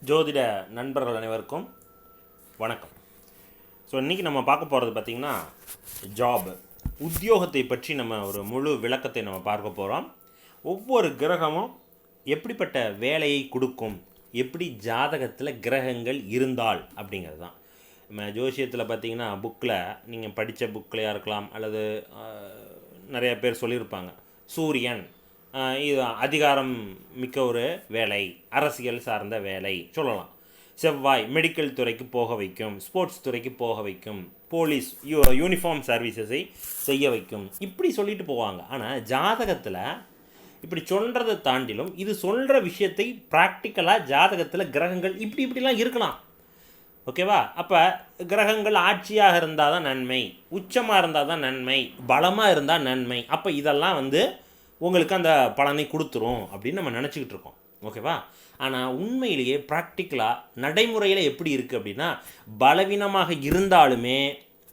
ஜோதிட நண்பர்கள் அனைவருக்கும் வணக்கம். ஸோ இன்றைக்கி நம்ம பார்க்க போகிறது பார்த்திங்கன்னா ஜாப், உத்தியோகத்தை பற்றி நம்ம ஒரு முழு விளக்கத்தை நம்ம பார்க்க போகிறோம். ஒவ்வொரு கிரகமும் எப்படிப்பட்ட வேலையை கொடுக்கும், எப்படி ஜாதகத்தில் கிரகங்கள் இருந்தால் அப்படிங்கிறது தான். நம்ம ஜோசியத்தில் பார்த்திங்கன்னா புக்கில் நீங்கள் படித்த புக்கிலையாக இருக்கலாம், அல்லது நிறைய பேர் சொல்லியிருப்பாங்க சூரியன் இது அதிகாரம் மிக்க ஒரு வேலை, அரசியல் சார்ந்த வேலை சொல்லலாம். செவ்வாய் மெடிக்கல் துறைக்கு போக வைக்கும், ஸ்போர்ட்ஸ் துறைக்கு போக வைக்கும், போலீஸ் யூனிஃபார்ம் சர்வீசஸை செய்ய வைக்கும், இப்படி சொல்லிட்டு போவாங்க. ஆனால் ஜாதகத்தில் இப்படி சொல்கிறத தாண்டிலும் இது சொல்கிற விஷயத்தை ப்ராக்டிக்கலாக ஜாதகத்தில் கிரகங்கள் இப்படிலாம் இருக்கலாம். ஓகேவா? அப்போ கிரகங்கள் ஆட்சியாக இருந்தால் தான் நன்மை, உச்சமாக இருந்தால் தான் நன்மை, பலமாக இருந்தால் நன்மை. அப்போ இதெல்லாம் உங்களுக்கு அந்த பலனை கொடுத்துரும் அப்படின்னு நம்ம நினச்சிக்கிட்டு இருக்கோம். ஓகேவா? ஆனால் உண்மையிலேயே ப்ராக்டிக்கலாக நடைமுறையில் எப்படி இருக்குது அப்படின்னா, பலவீனமாக இருந்தாலுமே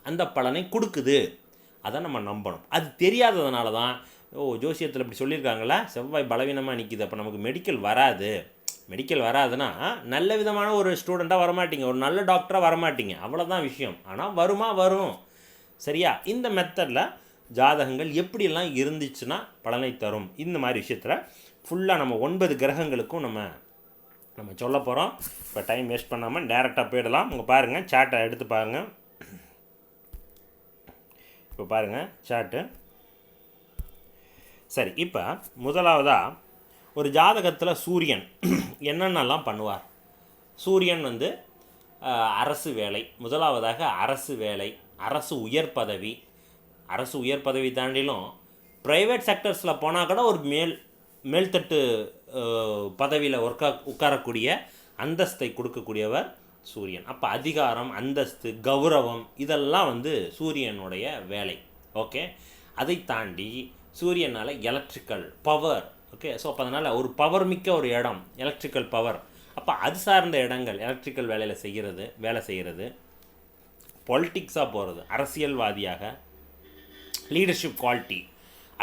அந்த பலனை கொடுக்குது. அதை நம்ம நம்பணும். அது தெரியாததுனால தான் ஜோசியத்தில் இப்படி சொல்லியிருக்காங்களா, செவ்வாய் பலவீனமாக நிற்கிது, அப்போ நமக்கு மெடிக்கல் வராதுன்னா நல்ல விதமான ஒரு ஸ்டூடெண்ட்டாக வரமாட்டீங்க, ஒரு நல்ல டாக்டராக வரமாட்டீங்க, அவ்வளோதான் விஷயம். ஆனால் வரும். சரியா? இந்த மெத்தடில் ஜாதகங்கள் எப்படியெல்லாம் இருந்துச்சுன்னா பலனை தரும், இந்த மாதிரி விஷயத்தில் ஃபுல்லாக நம்ம 9 கிரகங்களுக்கும் நம்ம சொல்ல போகிறோம். இப்போ டைம் வேஸ்ட் பண்ணாமல் டேரெக்டாக போயிடலாம். உங்கள் பாருங்கள், சார்ட்டை எடுத்து பாருங்கள். இப்போ பாருங்கள் சார்ட்டு. சரி, இப்போ முதலாவதாக ஒரு ஜாதகத்தில் சூரியன் என்னென்னலாம் பண்ணுவார். சூரியன் அரசு வேலை, முதலாவதாக அரசு வேலை, அரசு உயர் பதவி தாண்டிலும் ப்ரைவேட் செக்டர்ஸில் போனால் கூட ஒரு மேல்தட்டு பதவியில் உட்காரக்கூடிய அந்தஸ்தை கொடுக்கக்கூடியவர் சூரியன். அப்போ அதிகாரம், அந்தஸ்து, கௌரவம் இதெல்லாம் சூரியனுடைய வேலை. ஓகே, அதை தாண்டி சூரியனால் எலக்ட்ரிக்கல் பவர். ஓகே, ஸோ அப்போ அதனால் ஒரு பவர் மிக்க ஒரு இடம் எலக்ட்ரிக்கல் பவர். அப்போ அது சார்ந்த இடங்கள் எலக்ட்ரிக்கல் வேலை செய்கிறது, பொலிட்டிக்ஸாக போகிறது, அரசியல்வாதியாக, லீடர்ஷிப் குவாலிட்டி,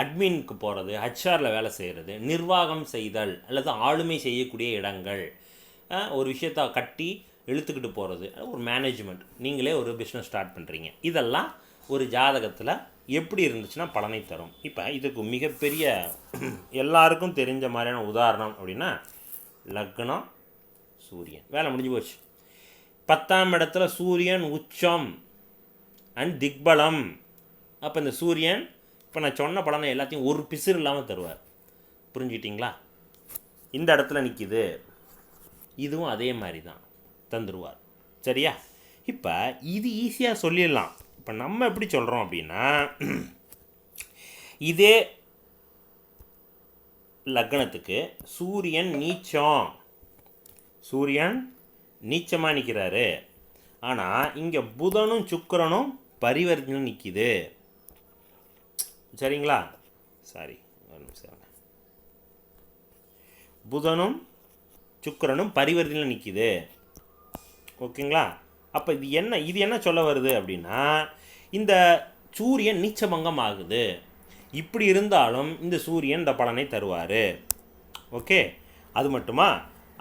அட்மினுக்கு போகிறது, ஹெச்ஆரில் வேலை செய்கிறது, நிர்வாகம் செய்தல் அல்லது ஆளுமை செய்யக்கூடிய இடங்கள், ஒரு விஷயத்தை கட்டி இழுத்துக்கிட்டு போகிறது, ஒரு மேனேஜ்மெண்ட், நீங்களே ஒரு பிஸ்னஸ் ஸ்டார்ட் பண்ணுறீங்க. இதெல்லாம் ஒரு ஜாதகத்தில் எப்படி இருந்துச்சுன்னா பலனை தரும். இப்போ இதுக்கு மிகப்பெரிய எல்லாருக்கும் தெரிஞ்ச மாதிரியான உதாரணம் அப்படின்னா லக்னம், சூரியன், வேலை முடிஞ்சு போச்சு. 10ஆம் இடத்துல சூரியன் உச்சம் அண்ட் திக்பலம். அப்போ இந்த சூரியன் இப்போ நான் சொன்ன பலனை எல்லாத்தையும் ஒரு பிசிறு இல்லாமல் தருவார். புரிஞ்சுக்கிட்டிங்களா? இந்த இடத்துல நிற்கிது, இதுவும் அதே மாதிரி தான் தந்துடுவார். சரியா? இப்போ இது ஈஸியாக சொல்லிடலாம். இப்போ நம்ம எப்படி சொல்கிறோம் அப்படின்னா, இதே லக்னத்துக்கு சூரியன் நீச்சமாக நிற்கிறாரு, ஆனால் இங்கே புதனும் சுக்கிரனும் பரிவர்த்தனை நிற்கிது. சரிங்களா? சாரி, ஒரு நிமிஷம். புதனும் சுக்கிரனும் பரிவர்த்தனை நிற்கிது. ஓகேங்களா? அப்போ இது என்ன சொல்ல வருது அப்படின்னா, இந்த சூரியன் நீச்சபங்கம் ஆகுது. இப்படி இருந்தாலும் இந்த சூரியன் இந்த பலனை தருவார். ஓகே, அது மட்டுமா?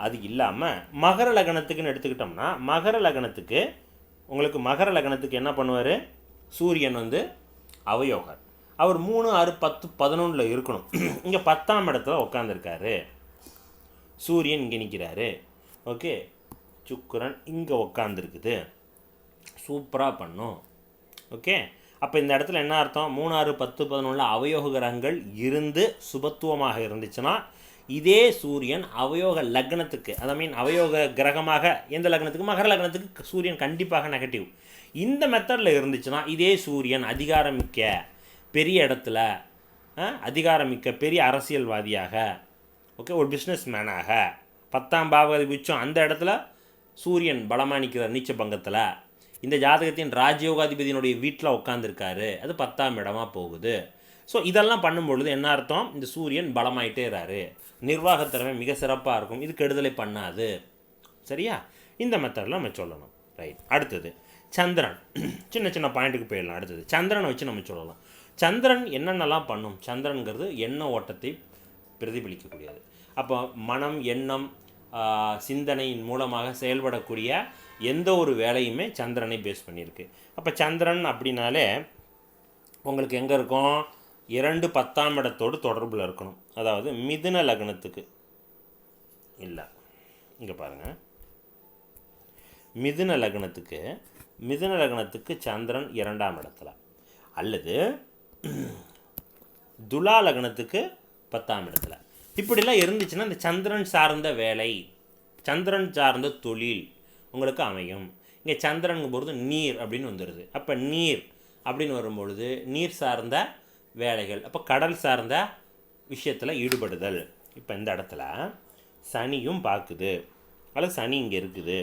அது இல்லாமல் மகர லக்னத்துக்குன்னு எடுத்துக்கிட்டோம்னா, மகர லக்னத்துக்கு என்ன பண்ணுவார்? சூரியன் அவயோகர். அவர் 3, 6, 10, 11 இருக்கணும். இங்கே 10ஆம் இடத்துல உட்காந்துருக்காரு. சூரியன் இங்கே நிற்கிறாரு. ஓகே, சுக்கிரன் இங்கே உட்காந்துருக்குது. சூப்பராக பண்ணும். ஓகே, அப்போ இந்த இடத்துல என்ன அர்த்தம்? 3, 6, 10, 11 அவயோக கிரகங்கள் இருந்து சுபத்துவமாக இருந்துச்சுன்னா, இதே சூரியன் அவயோக லக்னத்துக்கு, அவயோக கிரகமாக எந்த லக்னத்துக்கு? மகர லக்னத்துக்கு சூரியன் கண்டிப்பாக நெகட்டிவ். இந்த மெத்தடில் இருந்துச்சுன்னா, இதே சூரியன் அதிகாரமிக்க பெரிய இடத்துல, அதிகாரமிக்க பெரிய அரசியல்வாதியாக, ஓகே, ஒரு பிஸ்னஸ் மேனாக, 10ஆம் பாவகதி உச்சம் அந்த இடத்துல சூரியன் பலமாக நிற்கிற நீச்ச பங்கத்தில், இந்த ஜாதகத்தின் ராஜயோகாதிபதியினுடைய வீட்டில் உட்காந்துருக்காரு, அது 10ஆம் இடமாக போகுது. ஸோ இதெல்லாம் பண்ணும்பொழுது என்ன அர்த்தம்? இந்த சூரியன் பலமாயிட்டே இருறாரு, நிர்வாகத்திறமை மிக சிறப்பாக இருக்கும், இது கெடுதலை பண்ணாது. சரியா? இந்த மெத்தடில் நம்ம சொல்லணும். ரைட். அடுத்தது சந்திரன். சின்ன பாயிண்ட்டுக்கு போயிடலாம். அடுத்தது சந்திரனை வச்சு நம்ம சொல்லலாம். சந்திரன் என்னென்னலாம் பண்ணும்? சந்திரனுங்கிறது எண்ண ஓட்டத்தை பிரதிபலிக்கக்கூடியது. அப்போ மனம், எண்ணம், சிந்தனையின் மூலமாக செயல்படக்கூடிய எந்த ஒரு வேலையுமே சந்திரனை பேஸ் பண்ணியிருக்கு. அப்போ சந்திரன் அப்படின்னாலே உங்களுக்கு எங்கே இருக்கும், 2 10ஆம் இடத்தோடு தொடர்பில் இருக்கணும். அதாவது மிதுன லக்னத்துக்கு இல்லை, இங்கே பாருங்கள், மிதுன லக்னத்துக்கு சந்திரன் 2ஆம் இடத்துல, அல்லது துலா லக்னத்துக்கு 10ஆம் இடத்துல, இப்படிலாம் இருந்துச்சுன்னா இந்த சந்திரன் சார்ந்த வேலை, சந்திரன் சார்ந்த தொழில் உங்களுக்கு அமையும். இங்கே சந்திரனுங்கும் பொழுது நீர் அப்படின்னு வந்துடுது. அப்போ நீர் அப்படின்னு வரும்பொழுது நீர் சார்ந்த வேலைகள், அப்போ கடல் சார்ந்த விஷயத்தில் ஈடுபடுதல். இப்போ இந்த இடத்துல சனியும் பார்க்குது, அல்லது சனி இங்கே இருக்குது,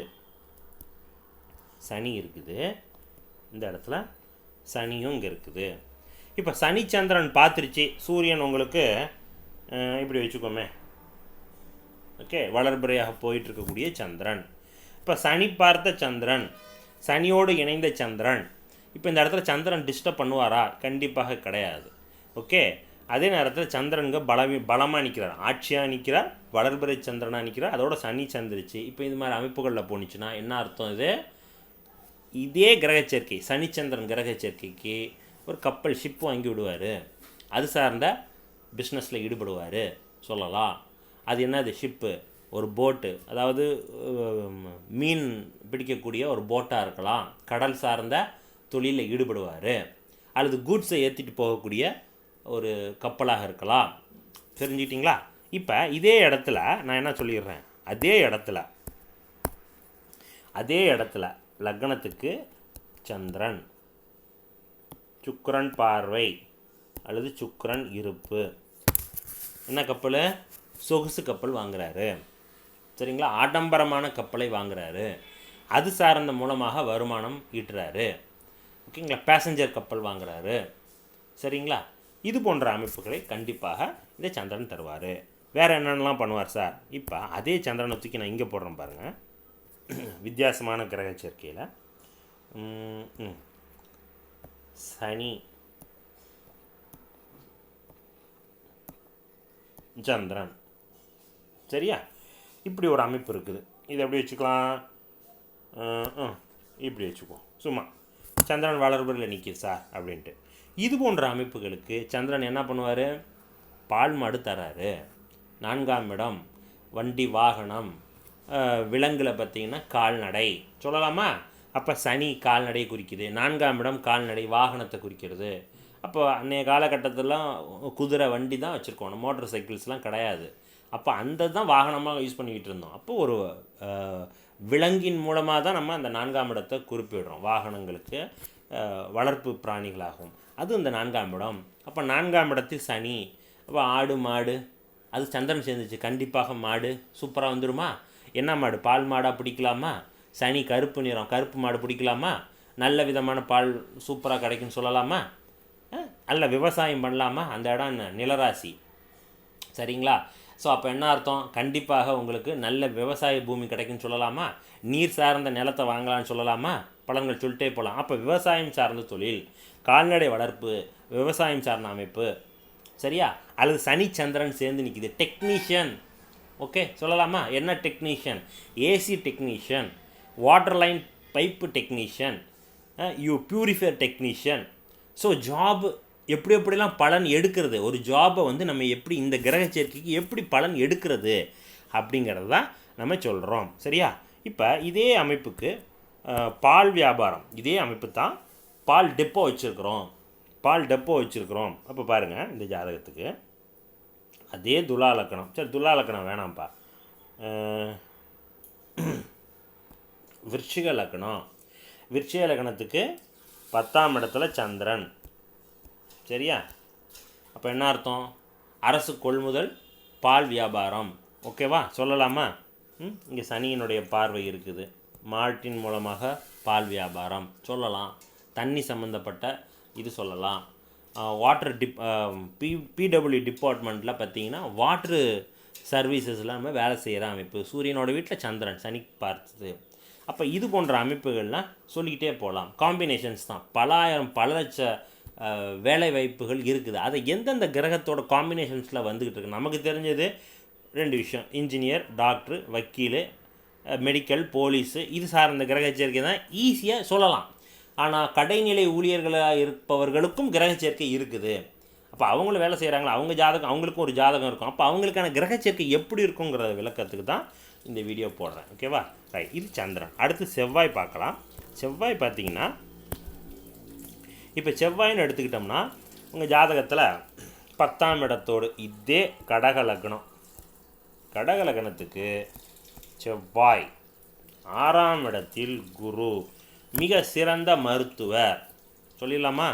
சனி இருக்குது, இந்த இடத்துல சனியும் இங்கே இருக்குது. இப்போ சனி சந்திரன் பார்த்துருச்சு, சூரியன் உங்களுக்கு இப்படி வச்சுக்கோமே, ஓகே, வளர்பிறையாக போயிட்டுருக்கக்கூடிய சந்திரன். இப்போ சனி பார்த்த சந்திரன், சனியோடு இணைந்த சந்திரன், இப்போ இந்த இடத்துல சந்திரன் டிஸ்டர்ப் பண்ணுவாரா? கண்டிப்பாக கிடையாது. ஓகே, அதே நேரத்தில் சந்திரனுங்க பலமாக நிற்கிறார், ஆட்சியாக நிற்கிறார், வளர்பிறை சந்திரனாக நிற்கிறார், அதோட சனி சந்திரிச்சு. இப்போ இது மாதிரி அமைப்புகளில் போணுச்சுன்னா என்ன அர்த்தம்? இதே கிரக சேர்க்கை, சனிச்சந்திரன் கிரக சேர்க்கைக்கு ஒரு கப்பல் ஷிப் வாங்கி விடுவார், அது சார்ந்த பிஸ்னஸில் ஈடுபடுவார் சொல்லலாம். அது என்னது? ஷிப்பு, ஒரு போட்டு, அதாவது மீன் பிடிக்கக்கூடிய ஒரு போட்டாக இருக்கலாம், கடல் சார்ந்த தொழிலில் ஈடுபடுவார், அல்லது கூட்ஸை ஏற்றிட்டு போகக்கூடிய ஒரு கப்பலாக இருக்கலாம். தெரிஞ்சுக்கிட்டிங்களா? இப்போ இதே இடத்துல நான் என்ன சொல்லிடுறேன், அதே இடத்துல லக்னத்துக்கு சந்திரன், சுக்கிரன் பார்வை அல்லது சுக்கிரன் இருப்பு, என்ன கப்பல்? சொகுசு கப்பல் வாங்குறாரு, சரிங்களா? ஆடம்பரமான கப்பலை வாங்குறாரு, அது சார்ந்த மூலமாக வருமானம் ஈட்டுறாரு, ஓகேங்களா? பேசஞ்சர் கப்பல் வாங்குறாரு, சரிங்களா? இது போன்ற அமைப்புகளை கண்டிப்பாக இந்த சந்திரன் தருவார். வேறு என்னென்னலாம் பண்ணுவார் சார்? இப்போ அதே சந்திரனை தூக்கி நான் இங்கே போடுறேன் பாருங்கள், வித்தியாசமான கிரக சேர்க்கையில் சனி சந்திரன், சரியா? இப்படி ஒரு அமைப்பு இருக்குது. இது எப்படி வச்சுக்கலாம்? இப்படி வச்சுக்குவோம், சும்மா சந்திரன் வளர்பிறையில் நிற்கிது சார் அப்படின்ட்டு. இது போன்ற அமைப்புகளுக்கு சந்திரன் என்ன பண்ணுவார்? பால் மாடு தராரு, 4ஆம் இடம் வண்டி வாகனம், விலங்கில் பார்த்திங்கன்னா கால்நடை சொல்லலாமா? அப்போ சனி கால்நடை குறிக்குது, 4ஆம் இடம் கால்நடை வாகனத்தை குறிக்கிறது. அப்போ அன்றைய காலகட்டத்திலாம் குதிரை வண்டி தான் வச்சுருக்கோம், மோட்டர் சைக்கிள்ஸ்லாம் கிடையாது. அப்போ அந்த தான் வாகனமாக யூஸ் பண்ணிக்கிட்டு இருந்தோம். அப்போது ஒரு விலங்கின் மூலமாக தான் நம்ம அந்த 4ஆம் இடத்தை குறிப்பிடுறோம், வாகனங்களுக்கு வளர்ப்பு பிராணிகளாகும். அது இந்த 4ஆம் இடம். அப்போ 4ஆம் இடத்தில் சனி, அப்போ ஆடு மாடு, அது சந்திரன் சேர்ந்துச்சு, கண்டிப்பாக மாடு சூப்பராக வந்துடுமா? என்ன மாடு? பால் மாடாக பிடிக்கலாமா? சனி கருப்பு நிறம், கருப்பு மாடு பிடிக்கலாமா? நல்ல விதமான பால் சூப்பராக கிடைக்குன்னு சொல்லலாமா? நல்ல விவசாயம் பண்ணலாமா? அந்த இடம் என்ன? நிலராசி, சரிங்களா? ஸோ அப்போ என்ன அர்த்தம்? கண்டிப்பாக உங்களுக்கு நல்ல விவசாய பூமி கிடைக்குன்னு சொல்லலாமா? நீர் சார்ந்த நிலத்தை வாங்கலான்னு சொல்லலாமா? பலன்கள் சொல்லிட்டே போகலாம். அப்போ விவசாயம் சார்ந்த தொழில், கால்நடை வளர்ப்பு, விவசாயம் சார்ந்த அமைப்பு, சரியா? அல்லது சனி சந்திரன் சேர்ந்து நிற்கிது, டெக்னீஷியன், ஓகே சொல்லலாமா? என்ன technician? AC technician, water line pipe technician, purifier technician. So job எப்படிலாம் பலன் எடுக்கிறது, ஒரு ஜாபை நம்ம எப்படி இந்த கிரக சேர்க்கைக்கு எப்படி பலன் எடுக்கிறது அப்படிங்கிறது தான் நம்ம சொல்கிறோம், சரியா? இப்போ இதே அமைப்புக்கு பால் வியாபாரம், இதே அமைப்பு தான், பால் டெப்போ வச்சுருக்குறோம். அப்போ பாருங்கள், இந்த ஜாதகத்துக்கு அதே துலா லக்னம், சரி துலா லக்னம் வேணாம்ப்பா, விருச்சிக லக்னத்துக்கு 10ஆம் இடத்துல சந்திரன், சரியா? அப்போ என்ன அர்த்தம்? அரசு கொள்முதல், பால் வியாபாரம், ஓகேவா சொல்லலாமா? இங்கே சனியினுடைய பார்வை இருக்குது, மாட்டின் மூலமாக பால் வியாபாரம் சொல்லலாம், தண்ணி சம்மந்தப்பட்ட இது சொல்லலாம். வாட்டர் பிடபிள்யூ டிபார்ட்மெண்ட்டில் பார்த்திங்கன்னா வாட்ரு சர்வீசஸ்லாம் நம்ம வேலை செய்கிற அமைப்பு, சூரியனோட வீட்டில் சந்திரன் சனி பார்த்தது. அப்போ இது போன்ற அமைப்புகள்லாம் சொல்லிக்கிட்டே போகலாம். காம்பினேஷன்ஸ் தான், பல லட்ச வேலை வாய்ப்புகள் இருக்குது. அதை எந்தெந்த கிரகத்தோட காம்பினேஷன்ஸில் வந்துக்கிட்டு இருக்குது? நமக்கு தெரிஞ்சது 2 விஷயம், இன்ஜினியர், டாக்டர், வக்கீல், மெடிக்கல், போலீஸு, இது சார்ந்த கிரக சேர்க்கை தான் ஈஸியாக சொல்லலாம். ஆனால் கடைநிலை ஊழியர்களாக இருப்பவர்களுக்கும் கிரக சேர்க்கை இருக்குது. அப்போ அவங்களும் வேலை செய்கிறாங்களா, அவங்க ஜாதகம், அவங்களுக்கும் ஒரு ஜாதகம் இருக்கும். அப்போ அவங்களுக்கான கிரக சேர்க்கை எப்படி இருக்குங்கிற விளக்கத்துக்கு தான் இந்த வீடியோ போடுறேன். ஓகேவா? ரைட். இது சந்திரன். அடுத்து செவ்வாய் பார்க்கலாம். செவ்வாய் பார்த்திங்கன்னா, இப்போ செவ்வாய்னு எடுத்துக்கிட்டோம்னா உங்கள் ஜாதகத்தில் 10ஆம் இடத்தோடு இதே கடக லக்னம், கடக லக்னத்துக்கு செவ்வாய் 6ஆம் இடத்தில் குரு, மிக சிறந்த மருத்துவர் சொல்லிடலாமா,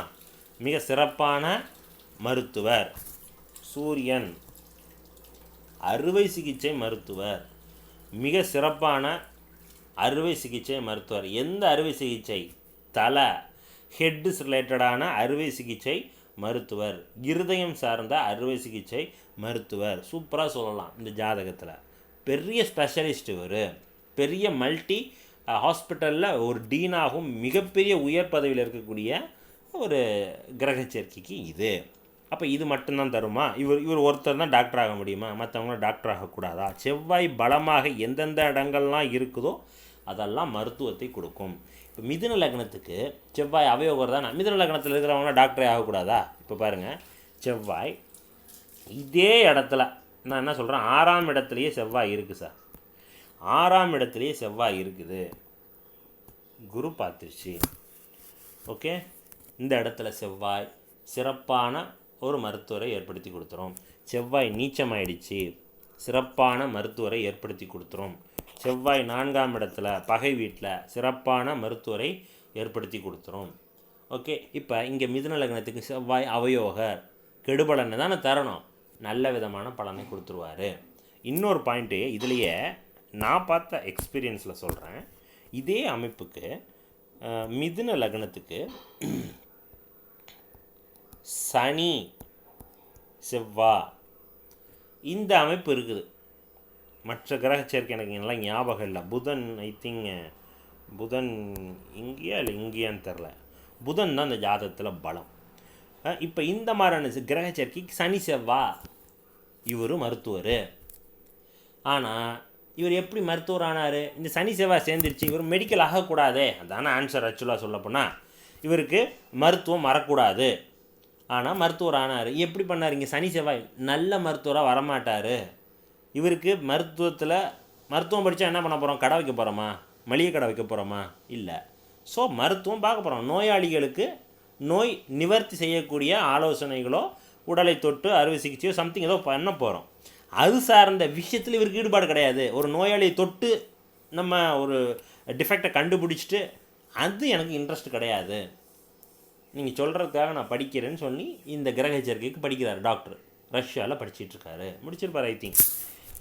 மிக சிறப்பான மருத்துவர். சூரியன் அறுவை சிகிச்சை மருத்துவர், மிக சிறப்பான அறுவை சிகிச்சை மருத்துவர். எந்த அறுவை சிகிச்சை? தலை, ஹெட்ஸ் ரிலேட்டடான அறுவை சிகிச்சை மருத்துவர், இருதயம் சார்ந்த அறுவை சிகிச்சை மருத்துவர். சூப்பராக சொல்லலாம். இந்த ஜாதகத்தில் பெரிய ஸ்பெஷலிஸ்ட், ஒரு பெரிய மல்டி ஹாஸ்பிட்டலில் ஒரு டீனாகவும் மிகப்பெரிய உயர் பதவியில் இருக்கக்கூடிய ஒரு கிரக சேர்க்கைக்கு இது. அப்போ இது மட்டும்தான் தருமா? இவர் ஒருத்தர் தான் டாக்டர் ஆக முடியுமா? மற்றவங்களும் டாக்டர் ஆகக்கூடாதா? செவ்வாய் பலமாக எந்தெந்த இடங்கள்லாம் இருக்குதோ அதெல்லாம் மருத்துவத்தை கொடுக்கும். இப்போ மிதுன லக்னத்துக்கு செவ்வாய் அவயோகர் தான். மிதுன லக்னத்தில் இருக்கிறவங்களாம் டாக்டரே ஆகக்கூடாதா? இப்போ பாருங்கள், செவ்வாய் இதே இடத்துல, நான் என்ன சொல்கிறேன், 6ஆம் இடத்துலையே செவ்வாய் இருக்குது சார். 6ஆம் இடத்துலையே செவ்வாய் இருக்குது, குரு பார்த்துருச்சு. ஓகே, இந்த இடத்துல செவ்வாய் சிறப்பான ஒரு மருத்துவரை ஏற்படுத்தி கொடுத்துரும். செவ்வாய் நீச்சமாயிடுச்சு, சிறப்பான மருத்துவரை ஏற்படுத்தி கொடுத்துரும். செவ்வாய் 4ஆம் இடத்துல பகை வீட்டில் சிறப்பான மருத்துவரை ஏற்படுத்தி கொடுத்துரும். ஓகே, இப்போ இங்கே மிதுன லக்னத்துக்கு செவ்வாய் அவயோகர், கெடுபலனை தானே தரணும், நல்ல விதமான பலனை கொடுத்துருவார். இன்னொரு பாயிண்ட்டு இதுலேயே நான் பார்த்த எக்ஸ்பீரியன்ஸில் சொல்கிறேன். இதே அமைப்புக்கு மிதுன லக்னத்துக்கு சனி, செவ்வாய், இந்த அமைப்பு இருக்குது. மற்ற கிரக சேர்க்கை எனக்கு நல்லா ஞாபகம் இல்லை. புதன், ஐ திங்க் புதன் இங்கேயா இல்லை இங்கேயான்னு தெரில. புதன் தான் இந்த ஜாதகத்தில் பலம். இப்போ இந்த மாதிரியான கிரக சேர்க்கைக்கு சனி செவ்வாய், இவர் மருத்துவர். ஆனால் இவர் எப்படி மருத்துவர் ஆனார்? இந்த சனி செவ்வாய் சேர்ந்துருச்சு, இவர் மெடிக்கல் ஆகக்கூடாதே, அதான ஆன்சர். ஆக்சுவலாக சொல்லப்போனால் இவருக்கு மருத்துவம் வரக்கூடாது, ஆனால் மருத்துவர் ஆனார். எப்படி பண்ணார்? இங்கே சனி செவ்வாய் நல்ல மருத்துவராக வரமாட்டார். இவருக்கு மருத்துவம் படித்தா என்ன பண்ண போகிறோம்? கடை வைக்க போகிறோமா? மளிகை கடை வைக்க போகிறோமா? இல்லை. ஸோ மருத்துவம் பார்க்க போகிறோம். நோயாளிகளுக்கு நோய் நிவர்த்தி செய்யக்கூடிய ஆலோசனைகளோ, உடலை தொட்டு அறுவை சிகிச்சையோ சம்திங் ஏதோ பண்ண போகிறோம். அது சார்ந்த விஷயத்தில் இவருக்கு ஈடுபாடு கிடையாது. ஒரு நோயாளியை தொட்டு நம்ம ஒரு டிஃபெக்டை கண்டுபிடிச்சிட்டு அது எனக்கு இன்ட்ரெஸ்ட் கிடையாது, நீங்கள் சொல்கிறதுக்காக நான் படிக்கிறேன்னு சொல்லி இந்த கிரக சேர்க்கைக்கு படிக்கிறார். டாக்டர் ரஷ்யாவில் படிச்சிட்ருக்காரு, முடிச்சிருப்பார் ஐ திங்க்.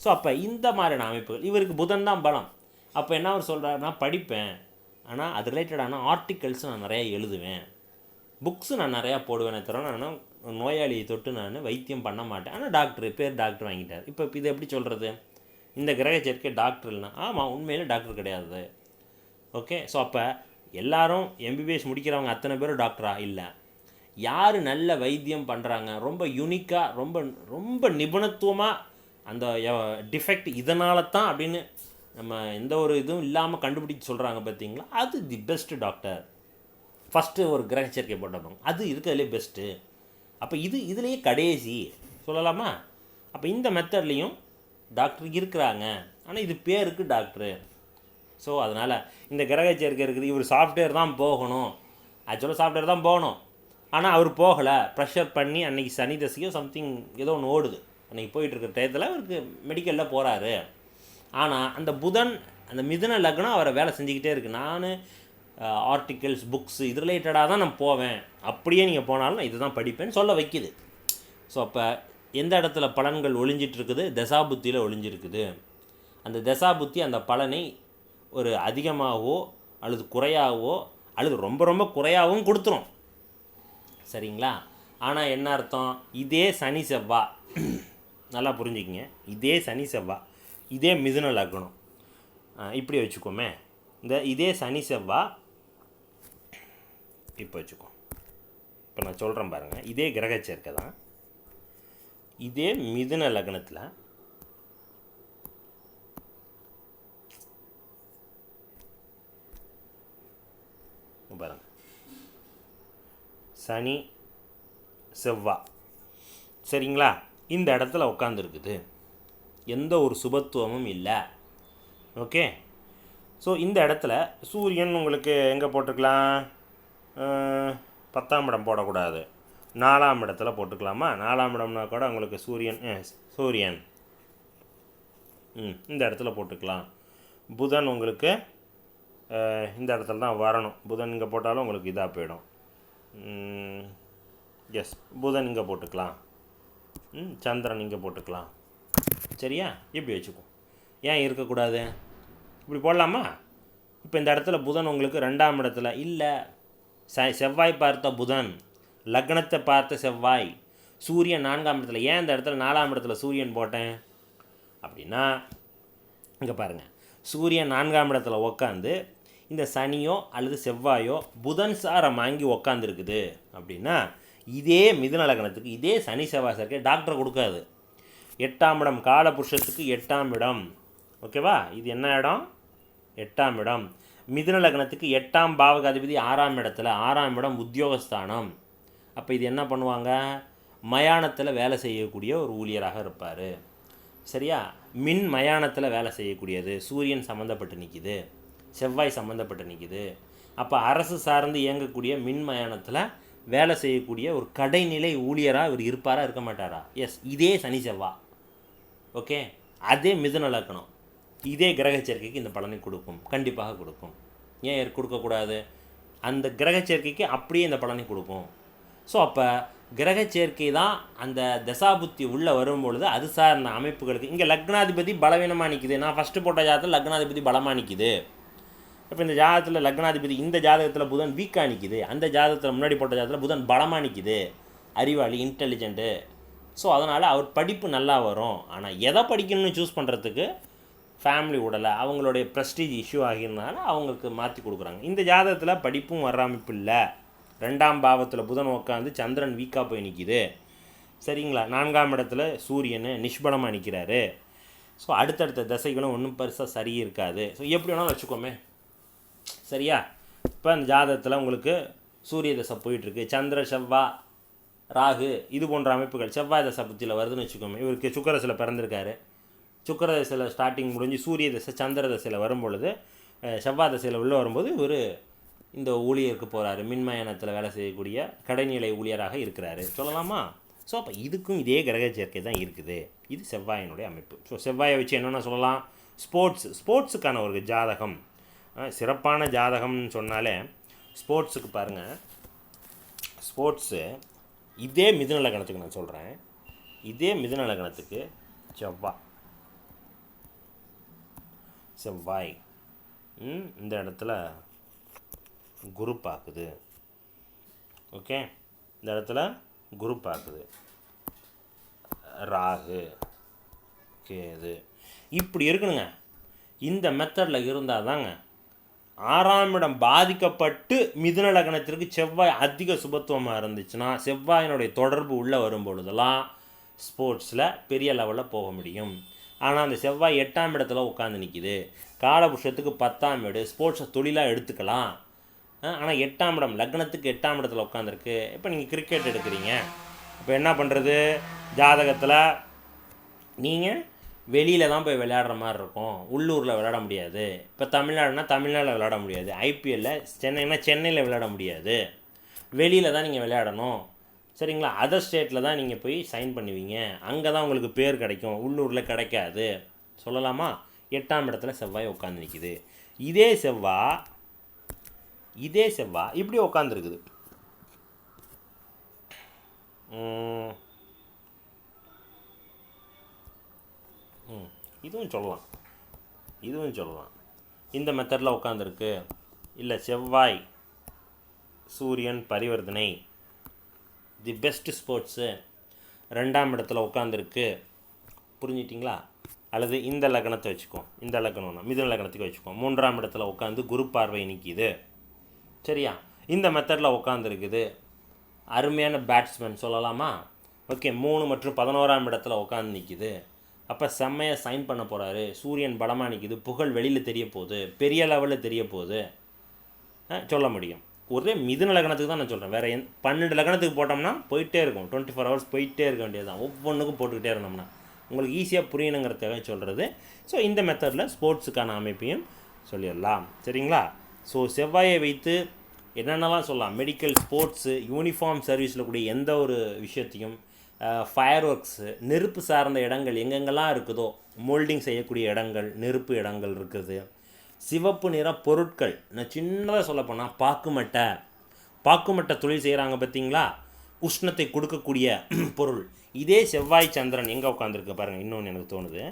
ஸோ அப்போ இந்த மாதிரியான அமைப்புகள், இவருக்கு புதன் தான் பலம். அப்போ என்ன அவர் சொல்கிறார்? நான் படிப்பேன், ஆனால் அது ரிலேட்டடான ஆர்டிக்கல்ஸ் நான் நிறையா எழுதுவேன், புக்ஸு நான் நிறையா போடுவேனே தவிர நான் நோயாளியை தொட்டு நான் வைத்தியம் பண்ண மாட்டேன். ஆனால் டாக்டர் டாக்டர் வாங்கிட்டார். இப்போ இதை எப்படி சொல்கிறது? இந்த கிரக சேர்க்கை டாக்டர் இல்லைனா, ஆமாம் உண்மையில் டாக்டர் கிடையாது. ஓகே, ஸோ அப்போ எல்லாரும் எம்பிபிஎஸ் முடிக்கிறவங்க அத்தனை பேரும் டாக்டரா? இல்லை. யார் நல்ல வைத்தியம் பண்ணுறாங்க, ரொம்ப யூனிக்காக, ரொம்ப ரொம்ப நிபுணத்துவமாக அந்த டிஃபெக்ட் இதனால தான் அப்படின்னு நம்ம எந்த ஒரு இதுவும் இல்லாமல் கண்டுபிடிச்சி சொல்கிறாங்க பார்த்தீங்களா, அது தி பெஸ்ட்டு டாக்டர். ஃபஸ்ட்டு ஒரு கிரக சேர்க்கை போட்டோம், அது இருக்கிறதுலே பெஸ்ட்டு. அப்போ இதுலேயே கடைசி சொல்லலாமா? அப்போ இந்த மெத்தட்லேயும் டாக்டர் இருக்கிறாங்க, ஆனால் இது பேருக்கு டாக்டரு. ஸோ அதனால் இந்த கிரக சேர்க்கை இருக்குது. இவர் சாஃப்ட்வேர் தான் போகணும், ஆக்சுவலாக சாஃப்ட்வேர் தான் போகணும், ஆனால் அவர் போகலை, ப்ரெஷர் பண்ணி அன்றைக்கி சனி தசையோ சம்திங் ஏதோ ஒன்று ஓடுது, அன்றைக்கி போயிட்டுருக்க டயத்தில் அவருக்கு மெடிக்கலில் போகிறாரு. ஆனால் அந்த புதன், அந்த மிதுன லக்னம் அவரை வேலை செஞ்சுக்கிட்டே இருக்குது. நான் ஆர்டிகல்ஸ், புக்ஸு இது ரிலேட்டடாக தான் நான் போவேன், அப்படியே நீங்கள் போனாலும் இது தான் படிப்பேன்னு சொல்ல வைக்கிது. ஸோ அப்போ எந்த இடத்துல பலன்கள் ஒளிஞ்சிட்ருக்குது? தசாபுத்தியில் ஒளிஞ்சிருக்குது. அந்த தசாபுத்தி அந்த பலனை ஒரு அதிகமாகவோ அல்லது குறையாகவோ அல்லது ரொம்ப ரொம்ப குறையாகவும் கொடுத்துரும். சரிங்களா? ஆனால் என்ன அர்த்தம்? இதே சனி செவ்வாய், நல்லா புரிஞ்சுக்கிங்க, இதே சனி செவ்வாய், இதே மிதுன லக்னம், இப்படி வச்சுக்கோமே, இதே சனி செவ்வாய் இப்போ வச்சுக்கோ. இப்போ நான் சொல்கிறேன் பாருங்கள், இதே கிரக சேர்க்கை தான். இதே மிதுன லக்னத்தில் சனி செவ்வாய், சரிங்களா, இந்த இடத்துல உட்காந்துருக்குது. எந்த ஒரு சுபத்துவமும் இல்லை. ஓகே. ஸோ இந்த இடத்துல சூரியன் உங்களுக்கு எங்கே போட்டுக்கலாம்? 10ஆம் இடம் போடக்கூடாது, 4ஆம் இடத்துல போட்டுக்கலாமா? 4ஆம் இடம்னா கூட உங்களுக்கு சூரியன் இந்த இடத்துல போட்டுக்கலாம். புதன் உங்களுக்கு இந்த இடத்துல தான் வரணும். புதன் இங்கே போட்டாலும் உங்களுக்கு இதாக போயிடும். எஸ், புதன் இங்கே போட்டுக்கலாம். சந்திரன் இங்கே போட்டுக்கலாம். சரியா? இப்படி வச்சுக்கோ. ஏன் இருக்கக்கூடாது? இப்படி போடலாமா? இப்போ இந்த இடத்துல புதன் உங்களுக்கு 2ஆம் இடத்துல இல்லை. செவ்வாய் பார்த்த புதன், லக்னத்தை பார்த்த செவ்வாய், சூரியன் 4ஆம் இடத்துல. ஏன் இந்த இடத்துல 4ஆம் இடத்துல சூரியன் போட்டேன் அப்படின்னா, இங்கே பாருங்கள், சூரியன் 4ஆம் இடத்துல உக்காந்து இந்த சனியோ அல்லது செவ்வாயோ புதன் சாரம் வாங்கி உக்காந்துருக்குது அப்படின்னா, இதே மிதுன லக்னத்துக்கு இதே சனி செவ்வாய் சேர்க்கை டாக்டர் கொடுக்காது. 8ஆம் இடம் காலபுருஷத்துக்கு 8ஆம் இடம். ஓகேவா? இது என்ன இடம்? 8ஆம் இடம். மிதுன லக்னத்துக்கு 8ஆம் பாவகாதிபதி 6ஆம் இடத்துல. 6ஆம் இடம் உத்தியோகஸ்தானம். அப்போ இது என்ன பண்ணுவாங்க? மயானத்தில் வேலை செய்யக்கூடிய ஒரு ஊழியராக இருப்பார். சரியா? மின் மயானத்தில் வேலை செய்யக்கூடியது. சூரியன் சம்மந்தப்பட்டு நிற்கிது, செவ்வாய் சம்மந்தப்பட்டு நிற்கிது. அப்போ அரசு சார்ந்து இயங்கக்கூடிய மின் மயானத்தில் வேலை செய்யக்கூடிய ஒரு கடைநிலை ஊழியராக இவர் இருப்பாரா, இருக்க மாட்டாரா? எஸ், இதே சனி செவ்வாய். ஓகே. அதே மிதுன லக்னம் இதே கிரக சேர்க்கைக்கு இந்த பலனை கொடுக்கும், கண்டிப்பாக கொடுக்கும். ஏன் கொடுக்கக்கூடாது? அந்த கிரக சேர்க்கைக்கு அப்படியே இந்த பலனை கொடுக்கும். ஸோ அப்போ கிரக சேர்க்கை தான் அந்த தசாபுத்தி உள்ளே வரும்பொழுது அது சார்ந்த அமைப்புகளுக்கு. இங்கே லக்னாதிபதி பலவீனமாக நிற்கிது. நான் ஃபஸ்ட்டு போட்ட ஜாதகத்தில் லக்னாதிபதி பலமாக நிற்கிது. இப்போ இந்த ஜாதகத்தில் லக்னாதிபதி இந்த ஜாதகத்தில் புதன் வீக்காக நிற்கிது. அந்த ஜாதகத்தில் முன்னாடி போட்ட ஜாதகத்தில் புதன் பலமாக நிற்கிது. அறிவாளி, இன்டெலிஜென்ட்டு. ஸோ அதனால் அவர் படிப்பு நல்லா வரும். ஆனால் எதை படிக்கணும்னு சூஸ் பண்ணுறதுக்கு ஃபேமிலி விடலை, அவங்களுடைய ப்ரெஸ்டீஜ் இஷ்யூ ஆகிருந்தால அவங்களுக்கு மாற்றி கொடுக்குறாங்க. இந்த ஜாதகத்தில் படிப்பும் வர அமைப்பு இல்லை. 2ஆம் பாவத்தில் புதன் உட்காந்து சந்திரன் வீக்காக போய் நிற்கிது. சரிங்களா? 4ஆம் இடத்துல சூரியன் நிஷ்பலமாக நிற்கிறாரு. ஸோ அடுத்தடுத்த திசைகளும் ஒன்றும் பெருசாக சரி இருக்காது. ஸோ எப்படி வேணாலும் வச்சுக்கோமே. சரியா? இப்போ அந்த ஜாதகத்தில் உங்களுக்கு சூரிய தசை போயிட்டுருக்கு, சந்திர செவ்வாய் ராகு இது போன்ற அமைப்புகள் செவ்வாய் தசை புத்தியில் வருதுன்னு வச்சுக்கோமே. இவருக்கு சுக்கிர தசையில் பிறந்திருக்காரு. சுக்கிர தசையில் ஸ்டார்டிங் முடிஞ்சு சூரிய தசை சந்திர தசையில் வரும்பொழுது, செவ்வாய் தசையில் உள்ளே வரும்போது இவர் இந்த ஊழியருக்கு போகிறாரு. மின்மயானத்தில் வேலை செய்யக்கூடிய கடைநிலை ஊழியராக இருக்கிறாரு சொல்லலாமா? ஸோ அப்போ இதுக்கும் இதே கிரக சேர்க்கை தான் இருக்குது. இது செவ்வாயினுடைய அமைப்பு. ஸோ செவ்வாயை வச்சு என்னென்ன சொல்லலாம்? ஸ்போர்ட்ஸுக்கான ஒரு ஜாதகம், சிறப்பான ஜாதகம்னு சொன்னாலே ஸ்போர்ட்ஸுக்கு பாருங்கள். ஸ்போர்ட்ஸு இதே மிதுன லக்னத்துக்கு நான் சொல்கிறேன். இதே மிதுன லக்னத்துக்கு செவ்வாய் இந்த இடத்துல குரு பார்க்குது. ஓகே. இந்த இடத்துல குரு பார்க்குது, ராகு, கேது இப்படி இருக்கணுங்க. இந்த மெத்தடில் இருந்தால் தாங்க 6ஆம் இடம் பாதிக்கப்பட்டு மிதுன லக்னத்திற்கு செவ்வாய் அதிக சுபத்துவமாக இருந்துச்சுன்னா, செவ்வாயினுடைய தொடர்பு உள்ளே வரும்பொழுதெல்லாம் ஸ்போர்ட்ஸில் பெரிய லெவலில் போக முடியும். ஆனால் அந்த செவ்வாய் 8ஆம் இடத்துல உட்காந்து நிற்கிது. காலபுருஷத்துக்கு 10ஆம் வீடு, ஸ்போர்ட்ஸை தொழிலாக எடுத்துக்கலாம். ஆனால் 8ஆம் இடம் லக்னத்துக்கு 8ஆம் இடத்துல உட்காந்துருக்கு. இப்போ நீங்கள் கிரிக்கெட் எடுக்கிறீங்க, இப்போ என்ன பண்ணுறது? ஜாதகத்தில் நீங்கள் வெளியில் தான் போய் விளையாடுற மாதிரி இருக்கும், உள்ளூரில் விளையாட முடியாது. இப்போ தமிழ்நாடுனா தமிழ்நாட்டில் விளையாட முடியாது, ஐபிஎல்லில் சென்னைனா சென்னையில் விளையாட முடியாது, வெளியில் தான் நீங்கள் விளையாடணும். சரிங்களா? அதர் ஸ்டேட்டில் தான் நீங்கள் போய் சைன் பண்ணுவீங்க, அங்கே தான் உங்களுக்கு பேர் கிடைக்கும், உள்ளூரில் கிடைக்காது சொல்லலாமா? 8ஆம் இடத்துல செவ்வாய் உட்காந்து நிற்கிது. இதே செவ்வாய் இப்படி உட்காந்துருக்குது. இதுவும் சொல்லலாம். இந்த மெத்தடில் உட்காந்துருக்கு. இல்லை செவ்வாய் சூரியன் பரிவர்த்தனை தி பெஸ்ட் ஸ்போர்ட்ஸு 2ஆம் இடத்துல உட்காந்துருக்கு. புரிஞ்சிட்டிங்களா? அல்லது இந்த லக்னத்தை வச்சுக்கோம், இந்த லக்னம்னா மிதுன லக்னத்துக்கு வச்சுக்கோம். 3ஆம் இடத்துல உட்காந்து குரு பார்வை நிற்கிது. சரியா? இந்த மெத்தடில் உட்காந்துருக்குது. அருமையான பேட்ஸ்மேன் சொல்லலாமா? ஓகே. 3 மற்றும் 11ஆம் இடத்துல உட்காந்து நிற்கிது. அப்போ செம்மையாக சைன் பண்ண போகிறாரு. சூரியன் பலமாக நிற்கிது. புகழ் வெளியில் தெரிய போகுது, பெரிய லெவலில் தெரிய போகுது சொல்ல முடியும். ஒரே மிதுன லக்னத்துக்கு தான் நான் சொல்கிறேன். வேறு 12 லக்னத்துக்கு போட்டோம்னா போயிட்டே இருக்கும், 24 ஹவர்ஸ் போயிட்டே இருக்க வேண்டியது தான். ஒவ்வொன்றுக்கும் போட்டுக்கிட்டே இருந்தோம்னா உங்களுக்கு ஈஸியாக புரியணுங்கிறதுக்காக சொல்கிறது. ஸோ இந்த மெத்தடில் ஸ்போர்ட்ஸுக்கான அமைப்பையும் சொல்லிடலாம். சரிங்களா? ஸோ செவ்வாயை வைத்து என்னென்னலாம் சொல்லலாம், மெடிக்கல், ஸ்போர்ட்ஸு, யூனிஃபார்ம் சர்வீஸில் கூடிய எந்த ஒரு விஷயத்தையும், ஃபயர் ஒர்க்ஸு, நெருப்பு சார்ந்த இடங்கள் எங்கெங்கெல்லாம் இருக்குதோ, மோல்டிங் செய்யக்கூடிய இடங்கள், நெருப்பு இடங்கள் இருக்குது. சிவப்பு நிற பொருட்கள், நான் சின்னதாக சொல்லப்போனால் பாக்குமட்டை தொழில் செய்கிறாங்க பார்த்தீங்களா, உஷ்ணத்தை கொடுக்கக்கூடிய பொருள். இதே செவ்வாய் சந்திரன் எங்கே உட்காந்துருக்கு பாருங்கள். இன்னொன்று எனக்கு தோணுது,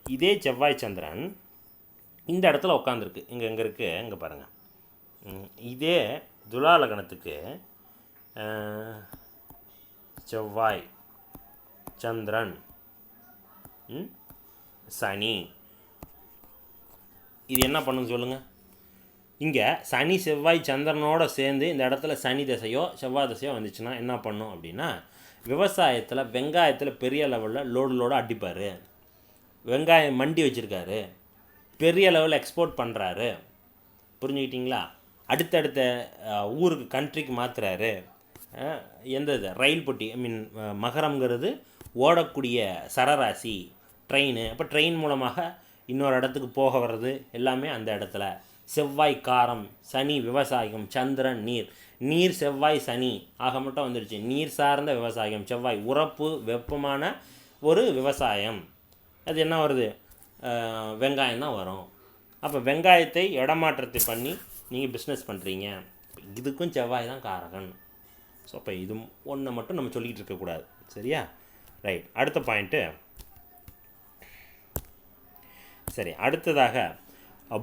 இதே செவ்வாய் சந்திரன் இந்த இடத்துல உட்காந்துருக்கு. எங்கே இருக்குது, இங்கே பாருங்கள். இதே துலா லக்னத்துக்கு செவ்வாய் சந்திரன் சனி, இது என்ன பண்ணுன்னு சொல்லுங்கள். இங்கே சனி செவ்வாய் சந்திரனோடு சேர்ந்து இந்த இடத்துல சனி தசையோ செவ்வாய் தசையோ வந்துச்சுன்னா என்ன பண்ணும் அப்படின்னா, விவசாயத்தில் வெங்காயத்தில் பெரிய லெவலில் லோடு அடிப்பார். வெங்காயம் மண்டி வச்சுருக்காரு, பெரிய லெவலில் எக்ஸ்போர்ட் பண்ணுறாரு. புரிஞ்சுக்கிட்டிங்களா? அடுத்தடுத்த ஊருக்கு, கண்ட்ரிக்கு மாற்றுறாரு. எந்த இது ரயில் பொட்டி, மகரம்ங்கிறது ஓடக்கூடிய சரராசி, ட்ரெயின். அப்போ ட்ரெயின் மூலமாக இன்னொரு இடத்துக்கு போக வர்றது எல்லாமே அந்த இடத்துல. செவ்வாய் காரம், சனி விவசாயம், சந்திரன் நீர் செவ்வாய் சனி ஆக மட்டும் வந்துடுச்சு. நீர் சார்ந்த விவசாயம். செவ்வாய் உரப்பு, வெப்பமான ஒரு விவசாயம். அது என்ன வருது, வெங்காயம் தான் வரும். அப்போ வெங்காயத்தை இடமாற்றத்தை பண்ணி நீங்கள் பிஸ்னஸ் பண்ணுறீங்க, இதுக்கும் செவ்வாய் தான் காரகன். ஸோ அப்போ இது ஒன்றை மட்டும் நம்ம சொல்லிக்கிட்டு இருக்கக்கூடாது. சரியா? ரைட். அடுத்த பாயிண்ட்டு. சரி, அடுத்ததாக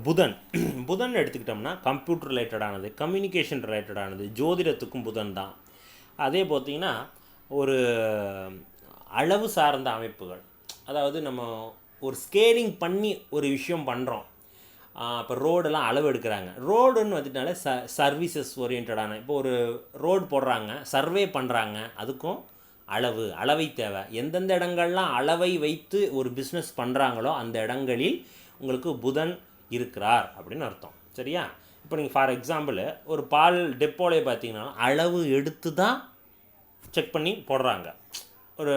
புதன் எடுத்துக்கிட்டோம்னா கம்ப்யூட்டர் ரிலேட்டடானது, கம்யூனிகேஷன் ரிலேட்டடானது, ஜோதிடத்துக்கும் புதன் தான். அதே பார்த்திங்கன்னா ஒரு அளவு சார்ந்த அமைப்புகள், அதாவது நம்ம ஒரு ஸ்கேலிங் பண்ணி ஒரு விஷயம் பண்ணுறோம். இப்போ ரோடெல்லாம் அளவு எடுக்கிறாங்க. ரோடுன்னு வந்துட்டாலே சர்வீசஸ் ஓரியன்டான, இப்போ ஒரு ரோடு போடுறாங்க, சர்வே பண்ணுறாங்க, அதுக்கும் அளவை தேவை. எந்தெந்த இடங்கள்லாம் அளவை வைத்து ஒரு பிஸ்னஸ் பண்ணுறாங்களோ அந்த இடங்களில் உங்களுக்கு புதன் இருக்கிறார் அப்படின்னு அர்த்தம். சரியா? இப்போ நீங்கள் ஃபார் எக்ஸாம்பிள் ஒரு பால் டெப்போலே பார்த்தீங்கன்னா அளவு எடுத்து தான் செக் பண்ணி போடுறாங்க. ஒரு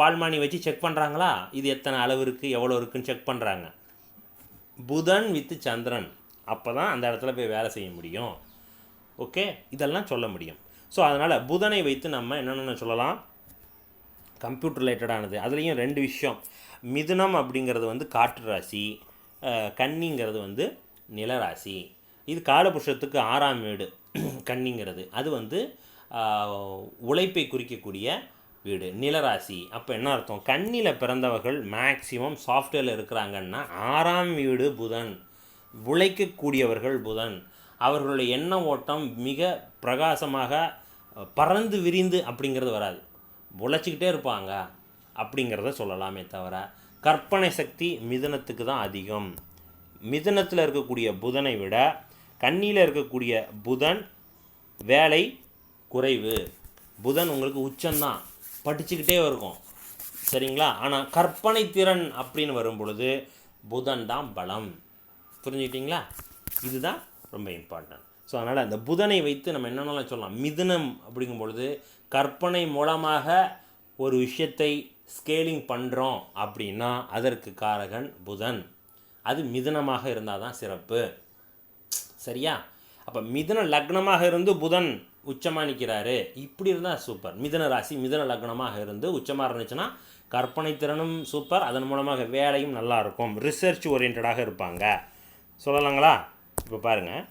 பால்மானி வச்சு செக் பண்ணுறாங்களா, இது எத்தனை அளவு இருக்குது, எவ்வளோ இருக்குதுன்னு செக் பண்ணுறாங்க. புதன் வித்து சந்திரன், அப்போ தான் அந்த இடத்துல போய் வேலை செய்ய முடியும். ஓகே, இதெல்லாம் சொல்ல முடியும். ஸோ அதனால் புதனை வைத்து நம்ம என்னென்னு சொல்லலாம், கம்ப்யூட்டர் ரிலேட்டடானது. அதுலேயும் 2 விஷயம். மிதுனம் அப்படிங்கிறது வந்து காற்று ராசி, கன்னிங்கிறது வந்து நிலராசி. இது காலபுருஷத்துக்கு 6ஆம் வீடு கன்னிங்கிறது. அது வந்து உழைப்பை குறிக்கக்கூடிய வீடு, நிலராசி. அப்போ என்ன அர்த்தம், கன்னியில் பிறந்தவர்கள் மேக்சிமம் சாஃப்ட்வேரில் இருக்கிறாங்கன்னா 6ஆம் வீடு புதன், உழைக்கக்கூடியவர்கள் புதன். அவர்களுடைய எண்ண ஓட்டம் மிக பிரகாசமாக பறந்து விரிந்து அப்படிங்கிறது வராது, உழைச்சிக்கிட்டே இருப்பாங்க அப்படிங்கிறத சொல்லலாமே தவிர, கற்பனை சக்தி மிதுனத்துக்கு தான் அதிகம். மிதுனத்தில் இருக்கக்கூடிய புதனை விட கன்னியில் இருக்கக்கூடிய புதன் வேலை குறைவு. புதன் உங்களுக்கு உச்சம்தான், படிச்சுக்கிட்டே இருக்கும். சரிங்களா? ஆனால் கற்பனை திறன் அப்படின்னு வரும் பொழுது புதன் தான் பலம். புரிஞ்சுக்கிட்டிங்களா? இதுதான் ரொம்ப இம்பார்ட்டன்ட். ஸோ அதனால் அந்த புதனை வைத்து நம்ம என்னென்னலாம் சொல்லலாம். மிதுனம் அப்படிங்கும் பொழுது கற்பனை மூலமாக ஒரு விஷயத்தை ஸ்கேலிங் பண்ணுறோம் அப்படின்னா அதற்கு காரகன் புதன். அது மிதுனமாக இருந்தால் தான் சிறப்பு. சரியா? அப்போ மிதுன லக்னமாக இருந்து புதன் உச்சமாக நிற்கிறாரு, இப்படி இருந்தால் சூப்பர். மிதுன ராசி மிதுன லக்னமாக இருந்து உச்சமாக இருந்துச்சுன்னா கற்பனை திறனும் சூப்பர், அதன் மூலமாக வேலையும் நல்லாயிருக்கும், ரிசர்ச் ஓரியன்டாக இருப்பாங்க. சொல்லலாங்களா? இப்போ பாருங்கள்,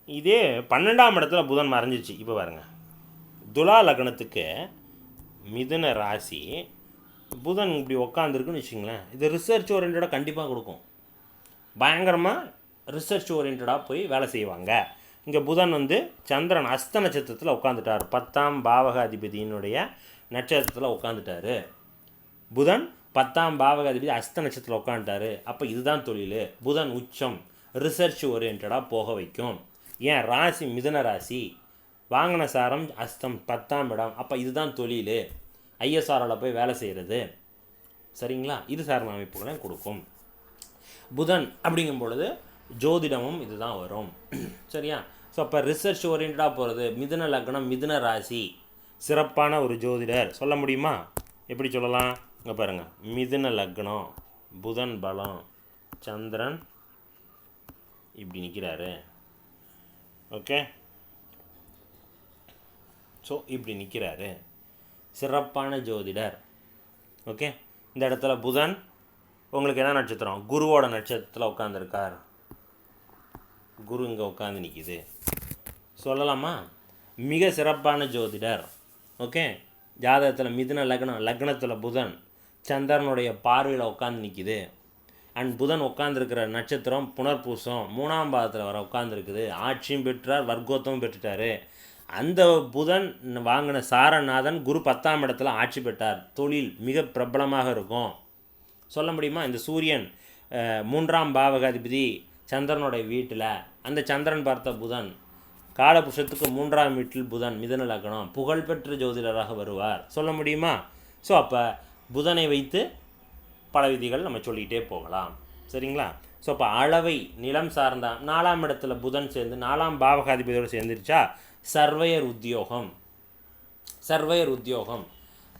இதே 12ஆம் இடத்துல புதன் மறைஞ்சிச்சு. இப்போ பாருங்கள், துலா லக்னத்துக்கு மிதுன ராசி புதன் இப்படி உக்காந்துருக்குன்னு வச்சுங்களேன். இது ரிசர்ச் ஓரியன்டாக கண்டிப்பாக கொடுக்கும். பயங்கரமாக ரிசர்ச் ஓரியன்டாக போய் வேலை செய்வாங்க. இங்கே புதன் வந்து சந்திரன் அஸ்த நட்சத்திரத்தில் உட்காந்துட்டார், 10ஆம் பாவக அதிபதியினுடைய நட்சத்திரத்தில் உட்காந்துட்டார். புதன் 10ஆம் பாவக அதிபதி அஸ்த நட்சத்திரத்தில் உட்காந்துட்டார். அப்போ இதுதான் தொழில். புதன் உச்சம், ரிசர்ச் ஓரியன்டாக போக வைக்கும். ஏன், ராசி மிதுன ராசி, வாங்கின சாரம் அஸ்தம் 10ஆம் இடம். அப்போ இதுதான் தொழில், ஐஎஸ்ஆரில் போய் வேலை செய்கிறது. சரிங்களா? இது சார்ந்த அமைப்புகளையும் கொடுக்கும். புதன் அப்படிங்கும் பொழுது ஜோதிடமும் இதுதான் வரும். சரியா? ஸோ அப்போ ரிசர்ச் ஓரியன்டாக போகிறது. மிதுன லக்னம், மிதுன ராசி, சிறப்பான ஒரு ஜோதிடர் சொல்ல முடியுமா? எப்படி சொல்லலாம்? இங்கே பாருங்கள், மிதுன லக்னம், புதன் பலம், சந்திரன் இப்படி நிற்கிறாரு. ஓகே, ஸோ இப்படி நிற்கிறாரு, சிறப்பான ஜோதிடர். ஓகே, இந்த இடத்துல புதன் உங்களுக்கு என்ன நட்சத்திரம்? குருவோட நட்சத்திரத்தில் உட்காந்துருக்கார். குரு இங்கே உட்காந்து நிற்கிது, சொல்லலாமா? மிக சிறப்பான ஜோதிடர். ஓகே, ஜாதகத்தில் மிதுன லக்னம், லக்னத்தில் புதன் சந்திரனுடைய பார்வையில் உட்காந்து நிற்கிது. அண்ட் புதன் உட்காந்துருக்கிற நட்சத்திரம் புனர்பூசம், 3ஆம் பாதத்தில் வர உட்காந்துருக்குது. ஆட்சியும் பெற்றார், வர்க்கோத்தமும் பெற்றுட்டார். அந்த புதன் வாங்கின சாரநாதன் குரு 10ஆம் இடத்துல ஆட்சி பெற்றார். தொழில் மிக பிரபலமாக இருக்கும். சொல்ல முடியுமா? இந்த சூரியன் 3ஆம் பாவகாதிபதி சந்திரனுடைய வீட்டில், அந்த சந்திரன் பார்த்த புதன் காலபுருஷத்துக்கு 3ஆம் வீட்டில் புதன், மிதுன லக்னம், புகழ்பெற்ற ஜோதிடராக வருவார். சொல்ல முடியுமா? ஸோ அப்போ புதனை வைத்து பல விதிகள் நம்ம சொல்லிகிட்டே போகலாம். சரிங்களா? ஸோ அப்போ அளவை நிலம் சார்ந்த 4ஆம் இடத்துல புதன் சேர்ந்து 4ஆம் பாவகாதிபதியோடு சேர்ந்துருச்சா, சர்வையர் உத்தியோகம், சர்வையர் உத்தியோகம்.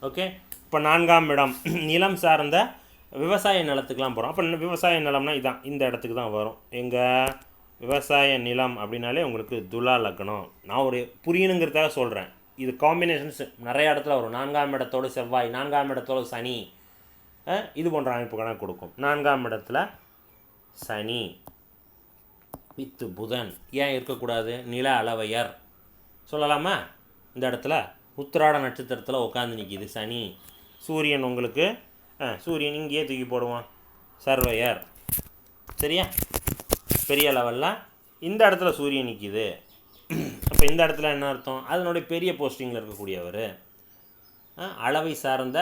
ஓகே, இப்போ 4ஆம் இடம் நிலம் சார்ந்த விவசாய நிலத்துக்கெலாம் போகிறோம். அப்போ விவசாய நிலம்னா இதான், இந்த இடத்துக்கு தான் வரும். எங்கள் விவசாய நிலம் அப்படின்னாலே உங்களுக்கு துலா லக்னம். நான் ஒரு புரியணுங்கிறதுக்காக சொல்கிறேன். இது காம்பினேஷன்ஸ் நிறைய இடத்துல வரும். 4ஆம் இடத்தோடு செவ்வாய், 4ஆம் இடத்தோடு சனி, இது போன்ற அமைப்புகளை கொடுக்கும். 4ஆம் இடத்துல சனி வித்து புதன் ஏன் இருக்கக்கூடாது? நில அளவையர் சொல்லலாமா? இந்த இடத்துல உத்திராட நட்சத்திரத்தில் உட்காந்து நிற்கிது சனி. சூரியன் உங்களுக்கு சூரியன் இங்கேயே தூக்கி போடுவான், சர்வையர். சரியா? பெரிய லெவலில் இந்த இடத்துல சூரியன் நிற்கிது. அப்போ இந்த இடத்துல என்ன அர்த்தம்? அதனுடைய பெரிய போஸ்டிங்கில் இருக்கக்கூடியவர், அளவை சார்ந்த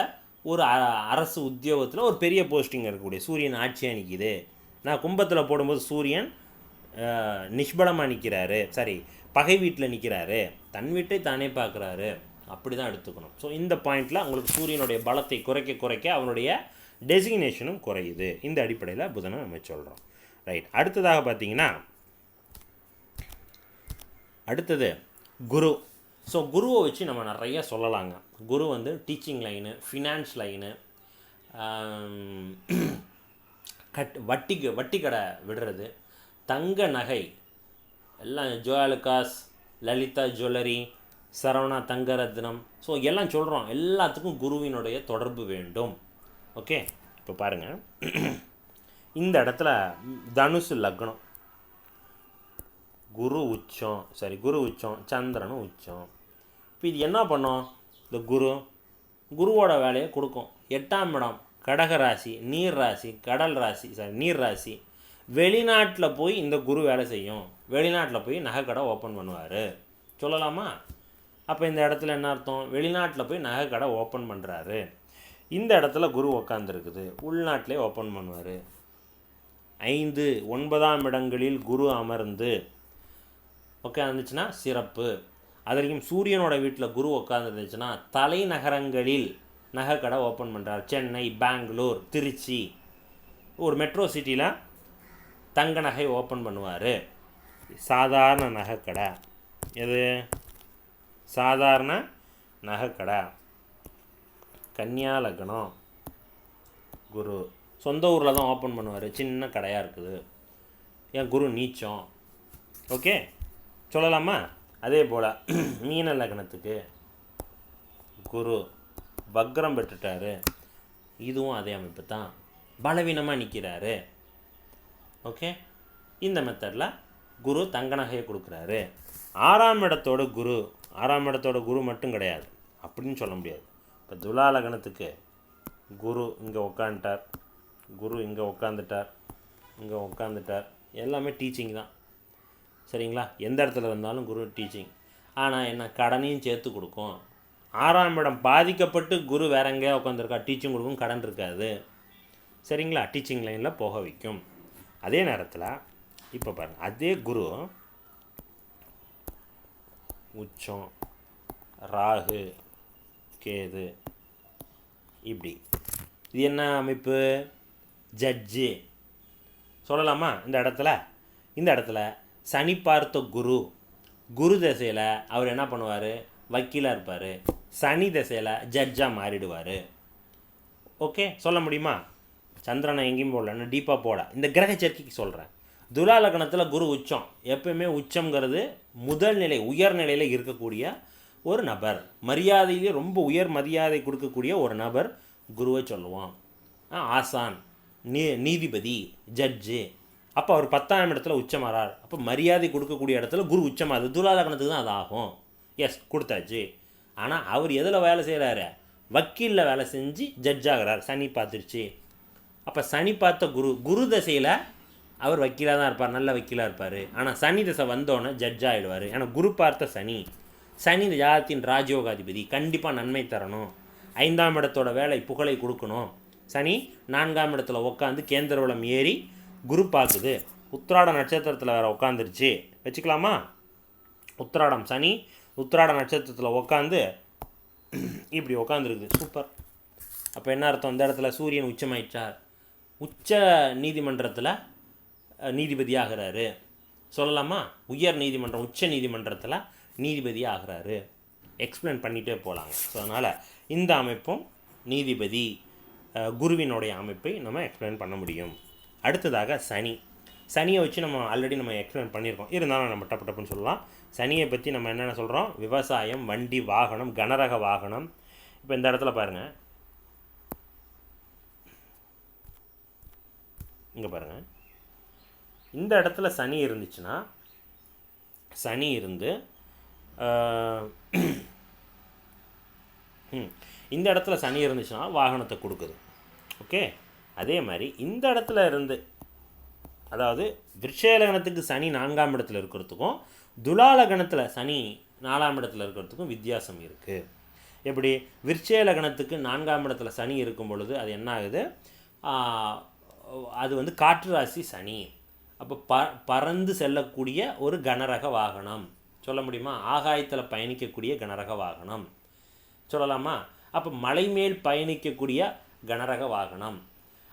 ஒரு அரசு உத்தியோகத்தில் ஒரு பெரிய போஸ்டிங் இருக்கக்கூடிய சூரியன் ஆட்சியாக நிற்கிது. நான் கும்பத்தில் போடும்போது சூரியன் நிஷ்பலமாக நிற்கிறாரு, சரி பகை வீட்டில் நிற்கிறாரு, தன் வீட்டை தானே பார்க்குறாரு, அப்படி தான் எடுத்துக்கணும். ஸோ இந்த பாயிண்டில் உங்களுக்கு சூரியனுடைய பலத்தை குறைக்க குறைக்க அவனுடைய டெசிக்னேஷனும் குறையுது. இந்த அடிப்படையில் புதனை நம்ம சொல்கிறோம். ரைட், அடுத்ததாக பார்த்தீங்கன்னா அடுத்தது குரு. ஸோ குருவை வச்சு நம்ம நிறைய சொல்லலாங்க. குரு வந்து டீச்சிங் லைனு, ஃபினான்ஸ் லைனு, வட்டி கடை விடுறது, தங்க நகை எல்லாம், ஜுவலுக்காஸ், லலிதா ஜுவல்லரி, சரவணா தங்கரத்னம், ஸோ எல்லாம் சொல்கிறோம். எல்லாத்துக்கும் குருவினுடைய தொடர்பு வேண்டும். ஓகே, இப்போ பாருங்கள், இந்த இடத்துல தனுசு லக்னம், குரு உச்சம், சரி குரு உச்சம், சந்திரனும் உச்சம். இப்போ இது என்ன பண்ணோம்? இந்த குருவோட வேலையை கொடுக்கும். 8ஆம் இடம் கடக ராசி, நீர் ராசி, கடல் ராசி, சரி நீர் ராசி. வெளிநாட்டில் போய் இந்த குரு வேலை செய்யும். வெளிநாட்டில் போய் நகைக்கடை ஓப்பன் பண்ணுவார், சொல்லலாமா? அப்போ இந்த இடத்துல என்ன அர்த்தம்? வெளிநாட்டில் போய் நகைக்கடை ஓப்பன் பண்ணுறாரு. இந்த இடத்துல குரு உக்காந்துருக்குது, உள்நாட்டிலே ஓப்பன் பண்ணுவார். 5, 9ஆம் இடங்களில் குரு அமர்ந்து ஓகே இருந்துச்சுன்னா சிறப்பு. அதுலேயும் சூரியனோட வீட்டில் குரு உட்காந்துருந்துச்சுன்னா தலைநகரங்களில் நகைக்கடை ஓப்பன் பண்ணுறார். சென்னை, பெங்களூர், திருச்சி, ஒரு மெட்ரோ சிட்டியில் தங்க நகை ஓப்பன் பண்ணுவார். சாதாரண நகைக்கடை, எது சாதாரண நகைக்கடை. கன்னியா லக்னம் குரு சொந்த ஊரில் தான் ஓப்பன் பண்ணுவார், சின்ன கடையாக இருக்குது. ஏன் குரு நீச்சம். ஓகே சொல்லலாமா? அதே போல் மீன லக்னத்துக்கு குரு வக்ரம் பெற்றுட்டார், இதுவும் அதே அமைப்பு தான், பலவீனமாக நிற்கிறாரு. ஓகே, இந்த மெத்தடில் குரு தங்க நகையை கொடுக்குறாரு. 6ஆம் இடத்தோட குரு மட்டும் கிடையாது அப்படின்னு சொல்ல முடியாது. இப்போ துலா லக்னத்துக்கு குரு இங்கே உட்காந்துட்டார், குரு இங்கே உட்காந்துட்டார், எல்லாமே டீச்சிங் தான். சரிங்களா? எந்த இடத்துல இருந்தாலும் குரு டீச்சிங். ஆனால் என்ன, கடனையும் சேர்த்து கொடுக்கும். 6ஆம் இடம் பாதிக்கப்பட்டு குரு வேற எங்கேயா உட்காந்துருக்கா, டீச்சிங் கொடுக்கும், கடன் இருக்காது. சரிங்களா? டீச்சிங் லைனில் போக வைக்கும். அதே நேரத்தில் இப்போ பாருங்கள், அதே குரு உச்சம், ராகு, கேது, இப்படி இது என்ன அமைப்பு? ஜட்ஜு சொல்லலாமா? இந்த இடத்துல சனி பார்த்த குரு குரு தசையில் அவர் என்ன பண்ணுவார், வக்கீலாக இருப்பார். சனி தசையில் ஜட்ஜாக மாறிடுவார். ஓகே, சொல்ல முடியுமா? சந்திரனை எங்கேயும் போடல, நான் டீப்பாக போட இந்த கிரக சேர்க்கைக்கு சொல்கிறேன். துலா லக்னத்தில் குரு உச்சம். எப்பயுமே உச்சங்கிறது முதல் நிலை, உயர்நிலையில் இருக்கக்கூடிய ஒரு நபர், மரியாதையிலே ரொம்ப உயர் மரியாதை கொடுக்கக்கூடிய ஒரு நபர் குருவை சொல்லுவோம். ஆசான், நீதிபதி, ஜட்ஜு. அப்போ அவர் 10ஆம் இடத்துல உச்சமாறார். அப்போ மரியாதை கொடுக்கக்கூடிய இடத்துல குரு உச்சமாகுது. துலா லக்னத்துக்கு தான் அது ஆகும். எஸ், கொடுத்தாச்சு. ஆனால் அவர் எதில் வேலை செய்கிறாரு? வக்கீலில் வேலை செஞ்சு ஜட்ஜ் ஆகிறார். சனி பார்த்துருச்சு. அப்போ சனி பார்த்த குரு தசையில் அவர் வக்கீலாக தான் இருப்பார், நல்ல வக்கீலாக இருப்பார். ஆனால் சனி தசை வந்தோடனே ஜட்ஜ் ஆகிடுவார். ஏன்னா குரு பார்த்த சனி இந்த ஜாதத்தின் ராஜயோகாதிபதி, கண்டிப்பாக நன்மை தரணும். 5ஆம் இடத்தோட வேலை புகழை கொடுக்கணும். சனி 4ஆம் இடத்துல உட்காந்து கேந்திரவளம் ஏறி குரு பார்க்குது. உத்திராட நட்சத்திரத்தில் வேறு உட்காந்துருச்சு வச்சுக்கலாமா? உத்திராடம் சனி உத்திராட நட்சத்திரத்தில் உட்காந்து இப்படி உட்காந்துருக்குது. சூப்பர். அப்போ என்ன அர்த்தம்? இந்த இடத்துல சூரியன் உச்சமாயிடுச்சார். உச்ச நீதிமன்றத்தில் நீதிபதி ஆகிறாரு சொல்லலாமா? உயர் நீதிமன்றம், உச்ச நீதிமன்றத்தில் நீதிபதி ஆகிறாரு. எக்ஸ்பிளைன் பண்ணிகிட்டே போகலாங்க. ஸோ அதனால் இந்த அமைப்பும் நீதிபதி குருவினுடைய அமைப்பை நம்ம எக்ஸ்பிளைன் பண்ண முடியும். அடுத்ததாக சனியை வச்சு நம்ம ஆல்ரெடி நம்ம எக்ஸ்பிளைன் பண்ணியிருக்கோம். இருந்தாலும் நம்ம டப்புன்னு சொல்லலாம். சனியை பற்றி நம்ம என்னென்ன சொல்கிறோம்? விவசாயம், வண்டி, வாகனம், கனரக வாகனம். இப்போ இந்த இடத்துல பாருங்கள், இங்கே பாருங்கள், இந்த இடத்துல சனி இருந்துச்சுன்னா, சனி இருந்து இந்த இடத்துல சனி இருந்துச்சுன்னா வாகனத்தை கொடுக்குது. ஓகே, அதே மாதிரி இந்த இடத்துல இருந்து, அதாவது விருட்சலகணத்துக்கு சனி 4ஆம் இடத்துல இருக்கிறதுக்கும் துலாலகணத்தில் சனி 4ஆம் இடத்துல இருக்கிறதுக்கும் வித்தியாசம் இருக்குது. எப்படி? விருட்சலகணத்துக்கு 4ஆம் இடத்துல சனி இருக்கும் பொழுது அது என்ன ஆகுது? அது வந்து காற்று ராசி சனி. அப்போ பறந்து செல்லக்கூடிய ஒரு கனரக வாகனம் சொல்ல முடியுமா? ஆகாயத்தில் பயணிக்கக்கூடிய கனரக வாகனம் சொல்லலாமா? அப்போ மலை மேல் பயணிக்கக்கூடிய கனரக வாகனம்.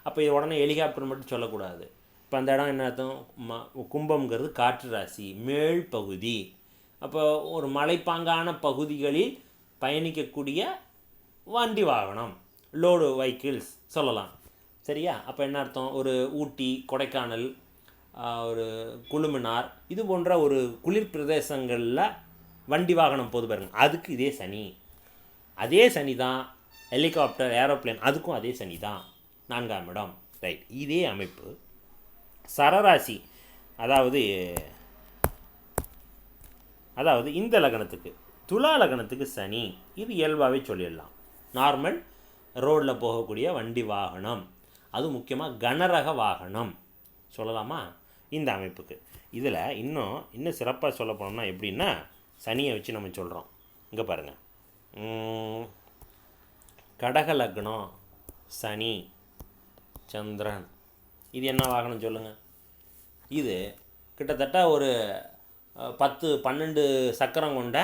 அப்போ இது உடனே ஹெலிகாப்டர் மட்டும் சொல்லக்கூடாது. இப்போ அந்த இடம் என்ன அர்த்தம்? கும்பம்ங்கிறது காற்று ராசி, மேல் பகுதி. அப்போ ஒரு மலைப்பாங்கான பகுதிகளில் பயணிக்கக்கூடிய வண்டி வாகனம், லோடு வெஹிக்கிள்ஸ் சொல்லலாம். சரியா? அப்போ என்ன அர்த்தம்? ஒரு ஊட்டி, கொடைக்கானல், ஒரு குழுமினார், இது போன்ற ஒரு குளிர் பிரதேசங்களில் வண்டி வாகனம் போது பாருங்க, அதுக்கு இதே சனி. அதே சனி தான் ஹெலிகாப்டர், ஏரோப்ளேன், அதுக்கும் அதே சனி தான் 4ஆம் இடம். ரைட். இதே அமைப்பு சரராசி, அதாவது இந்த லக்னத்துக்கு, துலா லக்னத்துக்கு சனி, இது இயல்பாகவே சொல்லிடலாம். நார்மல் ரோடில் போகக்கூடிய வண்டி வாகனம், அது முக்கியமாக கனரக வாகனம் சொல்லலாமா? இந்த அமைப்புக்கு. இதில் இன்னும் சிறப்பாக சொல்ல போனோம்னா எப்படின்னா, சனியை வச்சு நம்ம சொல்கிறோம். இங்கே பாருங்கள், கடக லக்னம் சனி சந்திரன், இது என்ன வாகனம் சொல்லுங்கள்? இது கிட்டத்தட்ட ஒரு 10-12 சக்கரம் கொண்ட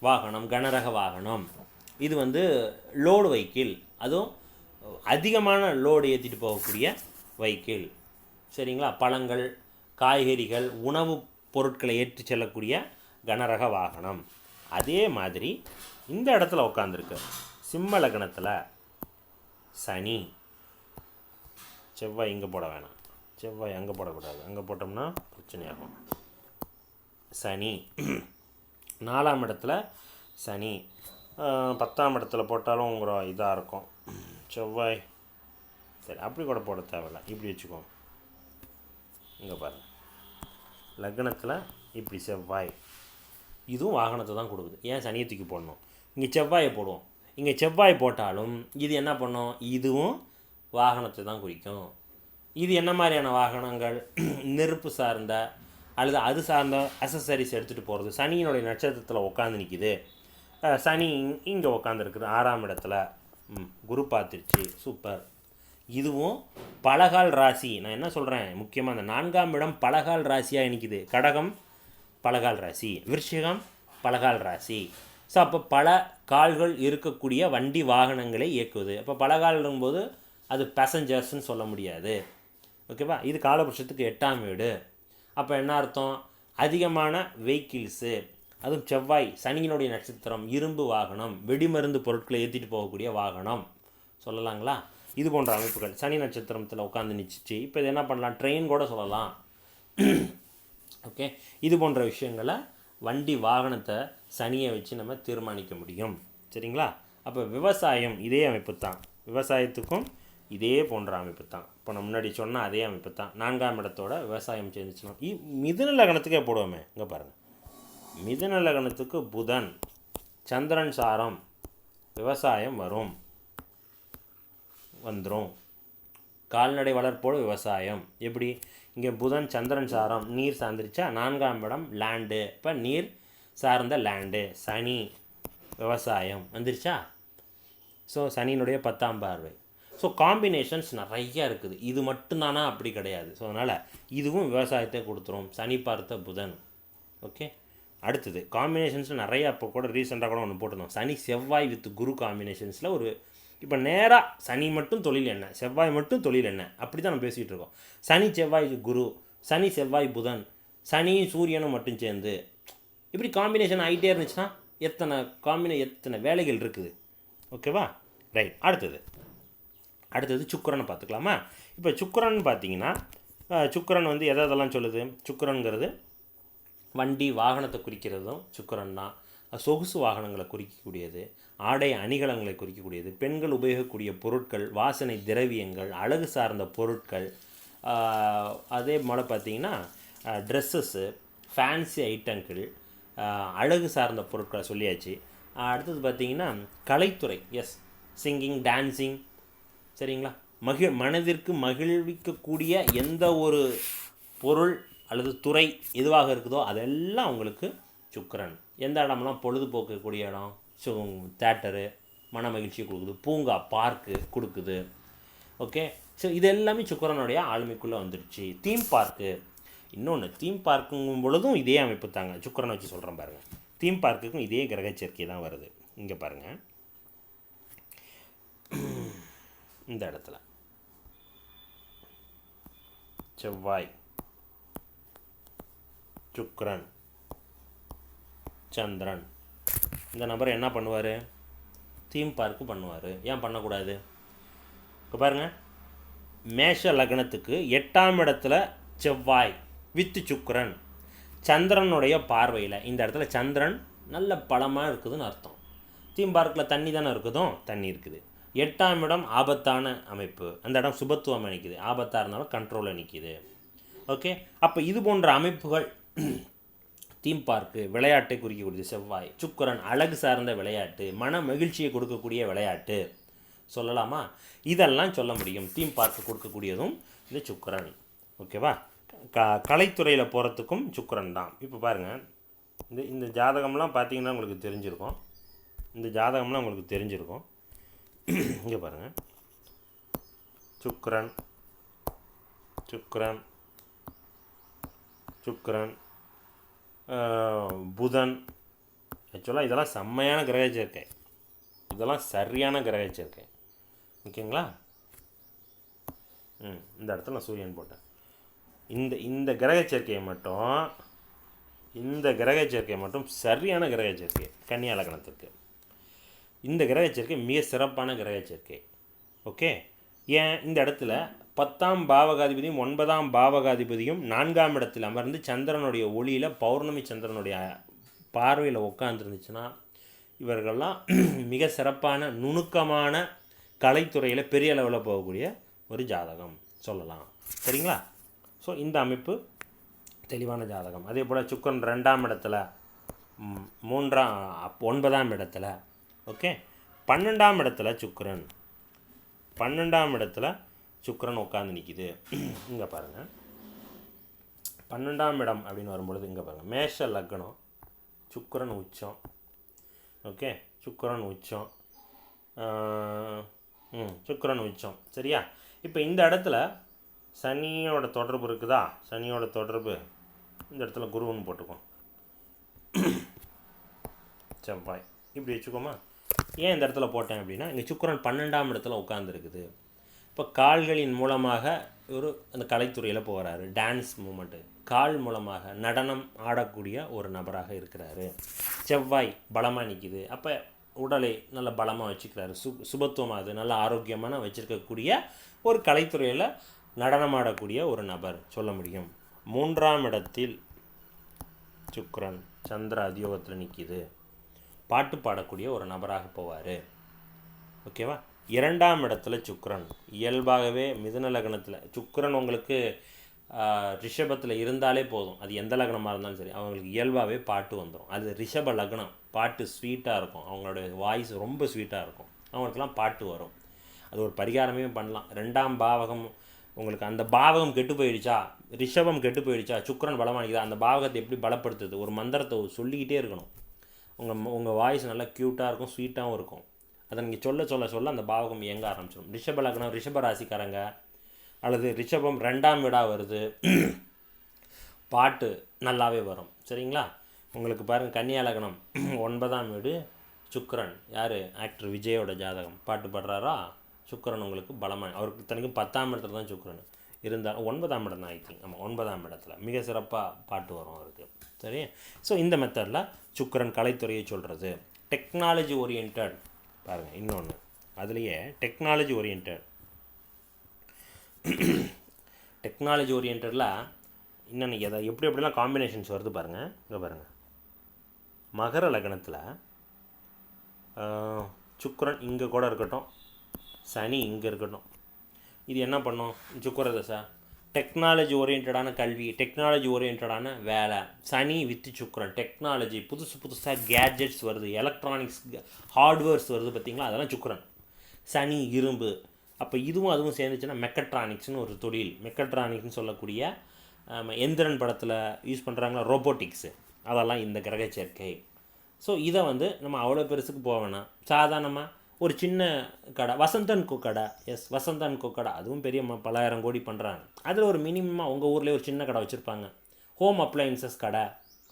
வாகனம், கனரக வாகனம். இது வந்து லோடு வெஹிக்கிள், அதுவும் அதிகமான லோடு ஏற்றிட்டு போகக்கூடிய வெஹிக்கிள். சரிங்களா? பழங்கள், காய்கறிகள், உணவுப் பொருட்களை ஏற்றி செல்லக்கூடிய கனரக வாகனம். அதே மாதிரி இந்த இடத்துல உட்காந்துருக்கு சிம்ம லக்னத்தில் சனி. செவ்வாய் இங்கே போட வேணாம், செவ்வாய் அங்கே போடக்கூடாது, அங்கே போட்டோம்னா பிரச்சனையாகும். சனி 4ஆம் இடத்துல சனி, 10ஆம் இடத்துல போட்டாலும் உங்கள் இதாக இருக்கும். செவ்வாய் சரி, அப்படி கூட போட தேவையில்ல, இப்படி வச்சுக்கோங்க. இங்கே பாருங்கள், லக்னத்தில் இப்படி செவ்வாய், இதுவும் வாகனத்தை தான் கொடுக்குது. ஏன் சனியை தூக்கி போடணும்? இங்கே செவ்வாயை போடுவோம். இங்கே செவ்வாய் போட்டாலும் இது என்ன பண்ணும்? இதுவும் வாகனத்தை தான் குறிக்கும். இது என்ன மாதிரியான வாகனங்கள்? நெருப்பு சார்ந்த அல்லது அது சார்ந்த அசசரிஸ் எடுத்துகிட்டு போகிறது. சனியினுடைய நட்சத்திரத்தில் உட்காந்து நிற்கிது. சனி இங்கே உட்காந்துருக்குது 6ஆம் இடத்துல, குரு பார்த்துருச்சு, சூப்பர். இதுவும் பலகால் ராசி. நான் என்ன சொல்கிறேன், முக்கியமாக அந்த 4ஆம் இடம் பலகால் ராசியாக நிற்கிது. கடகம் பலகால் ராசி, விருச்சிகம் பலகால் ராசி. ஸோ அப்போ பல கால்கள் இருக்கக்கூடிய வண்டி வாகனங்களை இயக்குவது. அப்போ பலகால்ங்கும்போது அது பேசஞ்சர்ஸ்ன்னு சொல்ல முடியாது. ஓகேவா? இது காலபுருஷத்துக்கு 8ஆம் வீடு. அப்போ என்ன அர்த்தம்? அதிகமான வெஹிக்கிள்ஸு, அதுவும் செவ்வாய் சனியினுடைய நட்சத்திரம், இரும்பு வாகனம், வெடிமருந்து பொருட்களை ஏற்றிட்டு போகக்கூடிய வாகனம் சொல்லலாங்களா. இது போன்ற அமைப்புகள் சனி நட்சத்திரத்தில் உட்காந்து நிச்சிச்சு. இப்போ இது என்ன பண்ணலாம், ட்ரெயின் கூட சொல்லலாம். ஓகே, இது போன்ற விஷயங்களை வண்டி வாகனத்தை சனியை வச்சு நம்ம தீர்மானிக்க முடியும். சரிங்களா. அப்போ விவசாயம் இதே அமைப்பு தான், விவசாயத்துக்கும் இதே போன்ற அமைப்பு தான். இப்போ நம்ம முன்னாடி சொன்னால் அதே அமைப்பு தான். 4ஆம் இடத்தோட விவசாயம் சேர்ந்துச்சுன்னா மிதுன லக்னத்துக்கே போடுவோமே. இங்கே பாருங்கள், மிதுன லக்னத்துக்கு புதன் சந்திரன் சாரம், விவசாயம் வந்துடும். கால்நடை வளர்ப்போடு விவசாயம் எப்படி, இங்கே புதன் சந்திரன் சாரம் நீர் சார்ந்துருச்சா, 4ஆம் இடம் லேண்டு, இப்போ நீர் சார்ந்த லேண்டு, சனி விவசாயம் வந்துருச்சா. ஸோ சனியினுடைய 10ஆம் பார்வை. ஸோ காம்பினேஷன்ஸ் நிறையா இருக்குது, இது மட்டும்தானா அப்படி கிடையாது. ஸோ அதனால் இதுவும் விவசாயத்தை கொடுத்துரும், சனி பார்த்த புதன். ஓகே, அடுத்தது காம்பினேஷன்ஸில் நிறையா. இப்போ கூட ரீசெண்டாக கூட ஒன்று போட்டிருந்தோம், சனி செவ்வாய் வித் குரு காம்பினேஷன்ஸில் ஒரு. இப்போ நேராக சனி மட்டும் தொழில் என்ன, செவ்வாய் மட்டும் தொழில் என்ன, அப்படி தான் நம்ம பேசிகிட்டு இருக்கோம். சனி செவ்வாய் குரு, சனி செவ்வாய் புதன், சனியும் சூரியனும் மட்டும் சேர்ந்து இப்படி காம்பினேஷன் ஆகிட்டே இருந்துச்சுன்னா எத்தனை வேலைகள் இருக்குது. ஓகேவா, ரைட். அடுத்தது சுக்கிரனை பார்த்துக்கலாமா. இப்போ சுக்கிரன் பார்த்தீங்கன்னா, சுக்கிரன் வந்து எதெல்லாம் சொல்லுது, சுக்கிரனுங்கிறது வண்டி வாகனத்தை குறிக்கிறதும் சுக்கிரன் தான். சொகுசு வாகனங்களை குறிக்கக்கூடியது, ஆடை அணிகலங்களை குறிக்கக்கூடியது, பெண்கள் உபயோகிக்கக்கூடிய பொருட்கள், வாசனை திரவியங்கள், அழகு சார்ந்த பொருட்கள், அதே மாதிரி பார்த்திங்கன்னா ட்ரெஸ்ஸஸ்ஸு, ஃபேன்சி ஐட்டங்கள், அழகு சார்ந்த பொருட்களை சொல்லியாச்சு. அடுத்தது பார்த்திங்கன்னா கலைத்துறை, எஸ், சிங்கிங், டான்ஸிங், சரிங்களா. மனதிற்கு மகிழ்விக்கக்கூடிய எந்த ஒரு பொருள் அல்லது துறை எதுவாக இருக்குதோ அதெல்லாம் உங்களுக்கு சுக்கிரன். எந்த இடம்லாம் பொழுதுபோக்கக்கூடிய இடம், தேட்டரு மன மகிழ்ச்சியை கொடுக்குது, பூங்கா பார்க்கு கொடுக்குது. ஓகே, ஸோ இது எல்லாமே சுக்கிரனுடைய ஆளுமைக்குள்ளே வந்துடுச்சு. தீம் பார்க்கு, இன்னொன்று தீம் பார்க்குங்கும் பொழுதும் இதே அமைப்பு தாங்க, சுக்கிரனை வச்சு சொல்கிறேன் பாருங்கள். தீம் பார்க்குக்கும் இதே கிரக சேர்க்கை தான் வருது. இங்கே பாருங்கள், இந்த இடத்துல செவ்வாய், சுக்கிரன், சந்திரன். இந்த நபர் என்ன பண்ணுவார், தீம் பார்க்கு பண்ணுவார். ஏன் பண்ணக்கூடாது. இப்போ பாருங்கள், மேஷ லக்னத்துக்கு 8ஆம் இடத்துல செவ்வாய் வித்து சுக்கிரன், சந்திரனுடைய பார்வையில். இந்த இடத்துல சந்திரன் நல்ல பலமாக இருக்குதுன்னு அர்த்தம். தீம் பார்க்கில் தண்ணி தானே இருக்குதோ, தண்ணி இருக்குது. 8ஆம் இடம் ஆபத்தான அமைப்பு, அந்த இடம் சுபத்துவம் நிற்கிது, ஆபத்தாக இருந்தாலும் கண்ட்ரோலில் நிற்கிது. ஓகே, அப்போ இது போன்ற அமைப்புகள் தீம் பார்க்கு விளையாட்டை குறிக்கக்கூடியது செவ்வாய். சுக்கிரன் அழகு சார்ந்த விளையாட்டு, மன மகிழ்ச்சியை கொடுக்கக்கூடிய விளையாட்டு சொல்லலாமா. இதெல்லாம் சொல்ல முடியும். தீம் பார்க்கு கொடுக்கக்கூடியதும் இந்த சுக்கிரன். ஓகேவா, கலைத்துறையில் போகிறதுக்கும் சுக்கிரன் தான். இப்போ பாருங்கள், இந்த ஜாதகம்லாம் பார்த்தீங்கன்னா உங்களுக்கு தெரிஞ்சிருக்கும். இங்கே பாருங்கள், சுக்கிரன் புதன். ஆக்சுவலாக இதெல்லாம் செம்மையான கிரக சேர்க்கை, இதெல்லாம் சரியான கிரக சேர்க்கை. ஓகேங்களா. இந்த இடத்துல நான் சூரியன் போட்டேன். இந்த கிரக சேர்க்கையை மட்டும் சரியான கிரக சேர்க்கை கன்னியா லக்னத்துக்கு. இந்த கிரக சேர்க்கை மிக சிறப்பான கிரக சேர்க்கை. ஓகே, ஏன் இந்த இடத்துல 10ஆம் பாவகாதிபதியும் 9ஆம் பாவகாதிபதியும் 4ஆம் இடத்தில் அமர்ந்து சந்திரனுடைய ஒளியில், பௌர்ணமி சந்திரனுடைய பார்வையில் உட்காந்துருந்துச்சுன்னா இவர்கள்லாம் மிக சிறப்பான நுணுக்கமான கலைத்துறையில் பெரிய அளவில் போகக்கூடிய ஒரு ஜாதகம் சொல்லலாம். சரிங்களா. ஸோ இந்த அமைப்பு தெளிவான ஜாதகம். அதே போல் சுக்கிரன் 2ஆம் இடத்துல, 9ஆம் இடத்துல. ஓகே, 12ஆம் இடத்துல சுக்கிரன் உட்காந்து நிற்கிது. இங்கே பாருங்கள், 12ஆம் இடம் அப்படின்னு வரும்பொழுது இங்கே பாருங்கள், மேஷ லக்னம், சுக்கிரன் உச்சம். ஓகே, சுக்கிரன் உச்சம். சரியா. இப்போ இந்த இடத்துல சனியோட தொடர்பு இருக்குதா, சனியோட தொடர்பு இந்த இடத்துல குருன்னு போட்டுக்கோம், செவ்வாய் இப்படி வச்சுக்கோமா. ஏன் இந்த இடத்துல போட்டேன் அப்படின்னா, இங்கே சுக்கிரன் 12ஆம் இடத்துல உட்காந்துருக்குது. இப்போ கால்களின் மூலமாக அந்த கலைத்துறையில் போகிறாரு. டான்ஸ் மூமெண்ட்டு, கால் மூலமாக நடனம் ஆடக்கூடிய ஒரு நபராக இருக்கிறாரு. செவ்வாய் பலமாக நிற்கிது, அப்போ உடலை நல்ல பலமாக வச்சுக்கிறாரு. சுபத்துவமாக அது நல்ல ஆரோக்கியமான வச்சுருக்கக்கூடிய ஒரு கலைத்துறையில் நடனமாடக்கூடிய ஒரு நபர் சொல்ல முடியும். 3ஆம் இடத்தில் சுக்கிரன் சந்திர அதியோகத்தில் நிற்கிது, பாட்டு பாடக்கூடிய ஒரு நபராக போவார். ஓகேவா? 2ஆம் இடத்துல சுக்கிரன் இயல்பாகவே மிதுன லக்னத்தில் சுக்கிரன் உங்களுக்கு ரிஷபத்தில் இருந்தாலே போதும், அது எந்த லக்னமாக இருந்தாலும் சரி, அவங்களுக்கு இயல்பாகவே பாட்டு வந்துடும். அது ரிஷப லக்னம், பாட்டு ஸ்வீட்டாக இருக்கும், அவங்களோட வாய்ஸ் ரொம்ப ஸ்வீட்டாக இருக்கும், அவங்களுக்கெல்லாம் பாட்டு வரும். அது ஒரு பரிகாரமே பண்ணலாம். 2ஆம் பாவகம் உங்களுக்கு அந்த பாவகம் கெட்டு போயிடுச்சா, ரிஷபம் கெட்டு போயிடுச்சா, சுக்கிரன் பலமானிக்குதா, அந்த பாவகத்தை எப்படி பலப்படுத்துது, ஒரு மந்திரத்தை சொல்லிக்கிட்டே இருக்கணும். உங்கள் வாய்ஸ் நல்லா க்யூட்டாக இருக்கும், ஸ்வீட்டாகவும் இருக்கும். அதை நீங்கள் சொல்ல அந்த பாவகம் இயங்க ஆரம்பிச்சிடும். ரிஷப லக்னம், ரிஷப ராசிக்காரங்க அல்லது ரிஷபம் 2ஆம் வீடாக வருது, பாட்டு நல்லாவே வரும். சரிங்களா? உங்களுக்கு பாருங்கள், கன்னியா லக்னம் 9ஆம் வீடு சுக்கிரன், யார் ஆக்டர் விஜயோட ஜாதகம், பாட்டு பாடுறாரா, சுக்கிரன் உங்களுக்கு பலமாக, அவருக்கு தனிக்கும் 10ஆம் இடத்துல தான் சுக்கிரன் இருந்தால் 9ஆம் இடம் தான் ஐ திங்க். ஆமாம், 9ஆம் இடத்துல மிக சிறப்பாக பாட்டு வரும் அவருக்கு. சரி, ஸோ இந்த மெத்தடில் சுக்கிரன் கலைத்துறையை சொல்கிறது. டெக்னாலஜி ஓரியன்ட் பாருங்கள், இன்னொன்று அதுலேயே டெக்னாலஜி ஓரியன்டில் இன்னொன்று எதை எப்படிலாம் காம்பினேஷன்ஸ் வருது பாருங்கள். இங்கே பாருங்கள், மகர லக்னத்தில் சுக்கிரன் இங்கே கூட இருக்கட்டும், சனி இங்கே இருக்கட்டும், இது என்ன பண்ணும்? சுக்கிர தசை டெக்னாலஜி ஓரியன்டான கல்வி, டெக்னாலஜி ஓரியன்டான வேலை. சனி வித்து சுக்கிரன் டெக்னாலஜி, புதுசாக கேட்ஜெட்ஸ் வருது, எலக்ட்ரானிக்ஸ் ஹார்ட்வேர்ஸ் வருது பார்த்திங்களா, அதெல்லாம் சுக்கிரன். சனி இரும்பு, அப்போ அதுவும் சேர்ந்துச்சுன்னா மெக்கட்ரானிக்ஸ்னு ஒரு தொழில், மெக்கட்ரானிக்ஸ்னு சொல்லக்கூடிய எந்திரன் படத்தில் யூஸ் பண்ணுறாங்களா ரோபோட்டிக்ஸு, அதெல்லாம் இந்த கிரக சேர்க்கை. ஸோ இதை நம்ம அவ்வளோ பெருசுக்கு போக வேணாம், சாதாரணமாக ஒரு சின்ன கடை, வசந்தன் கோ கடை, வசந்தன் கோ கடை, அதுவும் பெரிய பலாயிரம் கோடி பண்ணுறாங்க. அதில் ஒரு மினிமமாக உங்கள் ஊர்லேயே ஒரு சின்ன கடை வச்சுருப்பாங்க. ஹோம் அப்ளையன்சஸ் கடை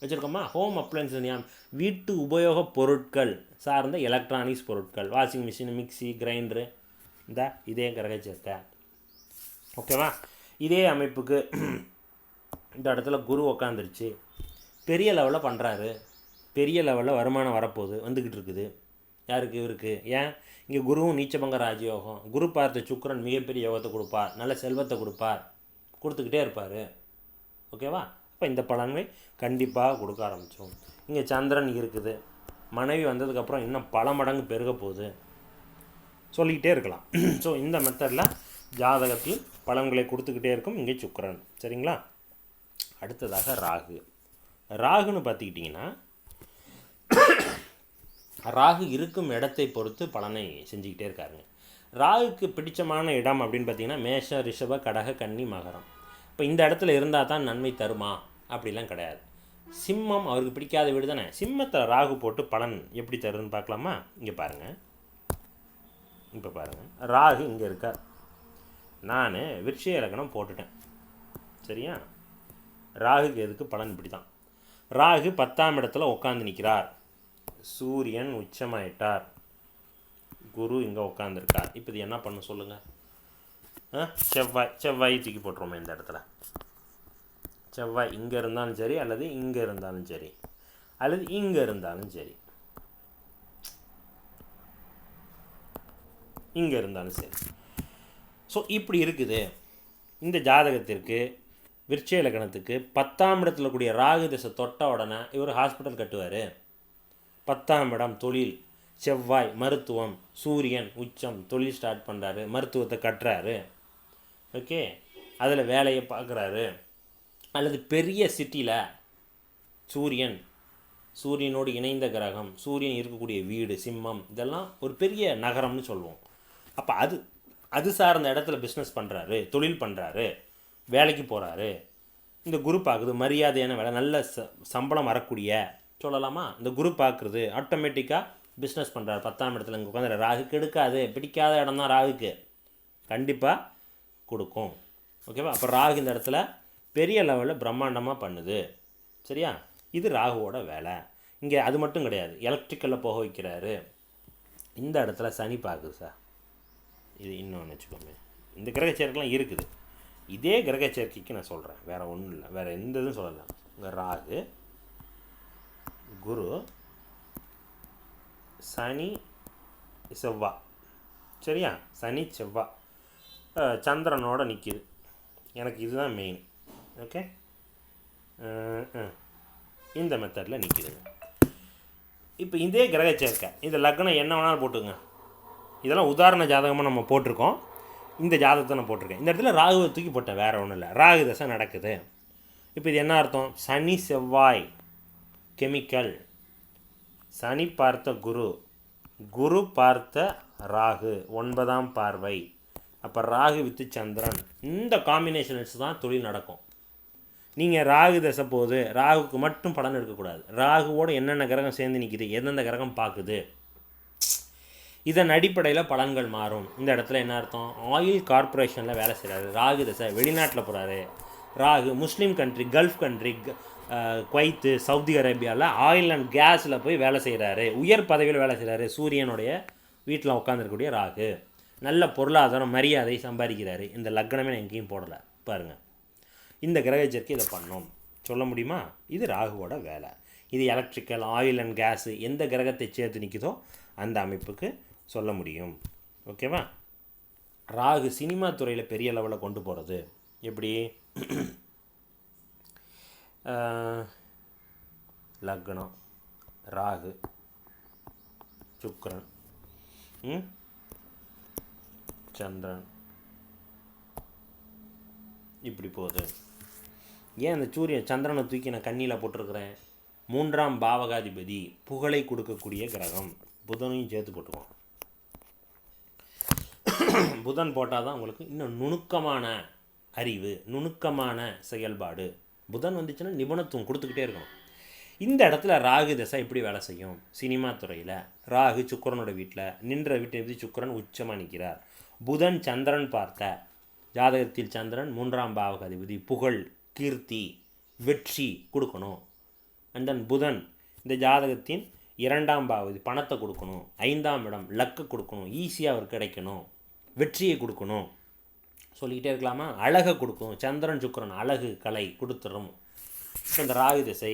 வச்சுருக்கோமா, ஹோம் அப்ளையன்சஸ் வீட்டு உபயோக பொருட்கள் சார்ந்த எலக்ட்ரானிக்ஸ் பொருட்கள், வாஷிங் மிஷின், மிக்சி, கிரைண்டரு, இதே கிரக சேர்க்கை. ஓகேவா? இதே அமைப்புக்கு இந்த இடத்துல குரு உக்காந்துருச்சு, பெரிய லெவலில் பண்ணுறாரு, பெரிய லெவலில் வருமானம் வரப்போகுது, வந்துக்கிட்டு இருக்குது. யாருக்கு? இவருக்கு. ஏன்? இங்கே குருவும் நீச்சபங்க ராஜயோகம், குரு பார்த்த சுக்கிரன் மிகப்பெரிய யோகத்தை கொடுப்பார், நல்ல செல்வத்தை கொடுப்பார், கொடுத்துக்கிட்டே இருப்பார். ஓகேவா? இப்போ இந்த பலன்களை கண்டிப்பாக கொடுக்க ஆரம்பித்தோம். இங்கே சந்திரன் இருக்குது, மனைவி வந்ததுக்கப்புறம் இன்னும் பல மடங்கு பெருக போகுது, சொல்லிக்கிட்டே இருக்கலாம். ஸோ இந்த மெத்தடில் ஜாதகத்தில் பலன்களை கொடுத்துக்கிட்டே இருக்கும் இங்கே சுக்கிரன். சரிங்களா? அடுத்ததாக ராகுன்னு பார்த்துக்கிட்டிங்கன்னா, ராகு இருக்கும் இடத்தை பொறுத்து பலனை செஞ்சுக்கிட்டே இருக்காருங்க. ராகுக்கு பிடிச்சமான இடம் அப்படின்னு பார்த்திங்கன்னா மேஷ, ரிஷப, கடக, கன்னி, மகரம். இப்போ இந்த இடத்துல இருந்தால் தான் நன்மை தருமா அப்படிலாம் கிடையாது. சிம்மம் அவருக்கு பிடிக்காத வீடு தானே. சிம்மத்தில் ராகு போட்டு பலன் எப்படி தருதுன்னு பார்க்கலாமா? இங்கே பாருங்கள், இப்போ பாருங்கள், ராகு இங்கே இருக்கார், நான் விருச்சிக லக்னம் போட்டுட்டேன். சரியா? ராகுக்கு எதுக்கு பலன் இப்படி தான். ராகு 10ஆம் இடத்துல உட்காந்து நிற்கிறார், சூரியன் உச்சமாயிட்டார், குரு இங்கே உட்காந்துருக்கார். இப்போ இது என்ன பண்ண சொல்லுங்கள்? செவ்வாய் தூக்கி போட்டுருவோமே இந்த இடத்துல. செவ்வாய் இங்கே இருந்தாலும் சரி, அல்லது இங்கே இருந்தாலும் சரி, அல்லது இங்கே இருந்தாலும் சரி, இங்கே இருந்தாலும் சரி. ஸோ இப்படி இருக்குது இந்த ஜாதகத்திற்கு. விருச்சிக லக்னத்துக்கு 10ஆம் இடத்துல கூடிய ராகு திசை தொட்ட உடனே இவர் ஹாஸ்பிட்டல் கட்டுவார். 10ஆம் இடம் தொழில், செவ்வாய் மருத்துவம், சூரியன் உச்சம், தொழில் ஸ்டார்ட் பண்ணுறாரு, மருத்துவத்தை கட்டுறாரு. ஓகே, அதில் வேலையை பார்க்குறாரு. அல்லது பெரிய சிட்டியில் சூரியனோடு இணைந்த கிரகம், சூரியன் இருக்கக்கூடிய வீடு சிம்மம், இதெல்லாம் ஒரு பெரிய நகரம்னு சொல்லுவோம். அப்போ அது சார்ந்த இடத்துல பிஸ்னஸ் பண்ணுறாரு, தொழில் பண்ணுறாரு, வேலைக்கு போகிறாரு. இந்த குரு பார்க்குது, மரியாதையான வேலை, நல்ல சம்பளம் வரக்கூடிய சொல்லலாமா. இந்த குரு பார்க்குறது ஆட்டோமேட்டிக்காக பிஸ்னஸ் பண்ணுறாரு. 10ஆம் இடத்துல இங்கே உட்காந்து ராகு கெடுக்காது, பிடிக்காத இடம் தான் ராகுக்கு, கண்டிப்பாக கொடுக்கும். ஓகேவா? அப்போ ராகு இந்த இடத்துல பெரிய லெவலில் பிரம்மாண்டமாக பண்ணுது. சரியா? இது ராகுவோட வேலை. இங்கே அது மட்டும் கிடையாது, எலக்ட்ரிக்கலில் போக வைக்கிறாரு. இந்த இடத்துல சனி பார்க்குது சார், இது இன்னொன்று வச்சுக்கோங்க. இந்த கிரக சேர்க்கைலாம் இருக்குது. இதே கிரக சேர்க்கைக்கு நான் சொல்கிறேன், வேறு ஒன்றும் இல்லை, வேறு எந்த இதுவும் சொல்லலை. இங்கே ராகு, குரு, சனி, செவ்வாய், சரியா? சனி செவ்வாய் சந்திரனோட நிற்கிது. எனக்கு இதுதான் மெயின். ஓகே, இந்த மெத்தடில் நிற்கிதுங்க. இப்போ இதே கிரக சேர்க்கை, இந்த லக்னம் என்ன வேணாலும் போட்டுங்க. இதெல்லாம் உதாரண ஜாதகமாக நம்ம போட்டிருக்கோம். இந்த ஜாதகத்தை நான் போட்டிருக்கேன். இந்த இடத்துல ராகுவை தூக்கி போட்டேன், வேறு ஒன்றும் இல்லை. ராகு தசை நடக்குது. இப்போ இது என்ன அர்த்தம்? சனி செவ்வாய் கெமிக்கல், சனி பார்த்த குரு, குரு பார்த்த ராகு, 9ஆம் பார்வை. அப்போ ராகு வித்து சந்திரன், இந்த காம்பினேஷன்ஸ் தான் தொழில் நடக்கும். நீங்கள் ராகு தசை போகுது, ராகுக்கு மட்டும் பலன் எடுக்கக்கூடாது. ராகுவோடு என்னென்ன கிரகம் சேர்ந்து நிற்கிது, எந்தெந்த கிரகம் பார்க்குது, இதன் அடிப்படையில் பலன்கள் மாறும். இந்த இடத்துல என்ன அர்த்தம்? ஆயில் கார்பரேஷனில் வேலை செய்கிறாரு, ராகு தசை, வெளிநாட்டில் போகிறாரு. Rahu Muslim country, Gulf country, Kuwait, Saudi அரேபியாவில் ஆயில் அண்ட் கேஸில் போய் வேலை செய்கிறாரு, உயர் பதவியில் வேலை செய்கிறாரு. சூரியனுடைய வீட்டில் உட்காந்துருக்கக்கூடிய ராகு நல்ல பொருளாதாரம், மரியாதை சம்பாதிக்கிறாரு. இந்த லக்னமே நான் எங்கேயும் போடலை பாருங்கள். இந்த கிரக சேர்க்கை இதை பண்ணோம் சொல்ல முடியுமா? இது ராகுவோட வேலை. இது எலக்ட்ரிக்கல், ஆயில் அண்ட் கேஸு எந்த கிரகத்தை சேர்த்து நிற்குதோ அந்த அமைப்புக்கு சொல்ல முடியும். ஓகேவா? ராகு சினிமா துறையில் பெரிய லெவலில் கொண்டு போகிறது எப்படி? லக்னம் ராகு சுக்கிரன் சந்திரன் இப்படி போகுது. ஏன் அந்த சூரியன் சந்திரனை தூக்கி நான் கண்ணியில் போட்டிருக்கிறேன்? 3ஆம் பாவகாதிபதி, புகழை கொடுக்கக்கூடிய கிரகம். புதனையும் சேர்த்து போட்டுக்குவோம். புதன் போட்டால் தான் உங்களுக்கு இன்னும் நுணுக்கமான அறிவு, நுணுக்கமான செயல்பாடு. புதன் வந்துச்சுன்னா நிபுணத்துவம் கொடுத்துக்கிட்டே இருக்கணும். இந்த இடத்துல ராகு தசை எப்படி வேலை செய்யும்? சினிமா துறையில் ராகு சுக்கிரனோட வீட்டில் நின்ற வீட்டை சுக்கிரன் உச்சமாக நிற்கிறார். புதன் சந்திரன் பார்த்த ஜாதகத்தில் சந்திரன் 3ஆம் பாவகாதிபதி, புகழ், கீர்த்தி, வெற்றி கொடுக்கணும். அண்ட் தென் புதன் இந்த ஜாதகத்தின் 2ஆம் பாவதி, பணத்தை கொடுக்கணும். 5ஆம் இடம் லக்கு கொடுக்கணும், ஈஸியாக அவருக்கு கிடைக்கணும், வெற்றியை கொடுக்கணும். சொல்லிக்கிட்டே இருக்கலாமா? அழகை கொடுக்கும். சந்திரன் சுக்கிரன் அழகு, கலை கொடுத்துரும். இந்த ராகு திசை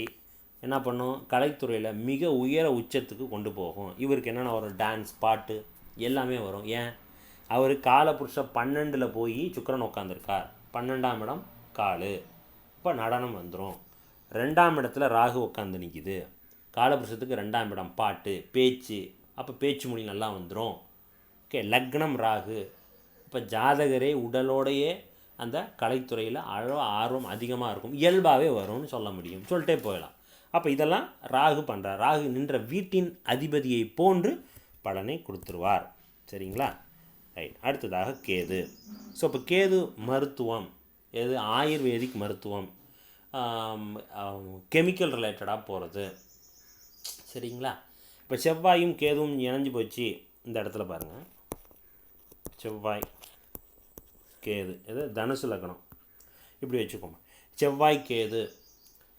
என்ன பண்ணும்? கலைத்துறையில் மிக உயர உச்சத்துக்கு கொண்டு போகும். இவருக்கு என்னென்ன வரும்? டான்ஸ், பாட்டு எல்லாமே வரும். ஏன்? அவர் காலபுருஷ 12 போய் சுக்கிரன் உட்காந்துருக்கார். 12ஆம் இடம் காலு, இப்போ நடனம் வந்துடும். 2ஆம் இடத்துல ராகு உட்காந்து நிற்கிது. காலபுருஷத்துக்கு 2ஆம் இடம் பாட்டு, பேச்சு, அப்போ பேச்சு மொழி நல்லா வந்துடும். ஓகே, லக்னம் ராகு. இப்போ ஜாதகரே உடலோடையே அந்த கலைத்துறையில் ஆர்வம் அதிகமாக இருக்கும், இயல்பாகவே வரும்னு சொல்ல முடியும். சொல்லிட்டே போயிடலாம். அப்போ இதெல்லாம் ராகு பண்ணுறார். ராகு நின்ற வீட்டின் அதிபதியை போன்று பலனை கொடுத்துருவார். சரிங்களா? ரைட். அடுத்ததாக கேது. ஸோ இப்போ கேது மருத்துவம், எது? ஆயுர்வேதிக் மருத்துவம், கெமிக்கல் ரிலேட்டடாக போகிறது. சரிங்களா? இப்போ செவ்வாயும் கேதுவும் இணைஞ்சு போச்சு. இந்த இடத்துல பாருங்கள், செவ்வாய் கேது, எது? தனுசு லக்னம். இப்படி வச்சுக்கோங்க. செவ்வாய் கேது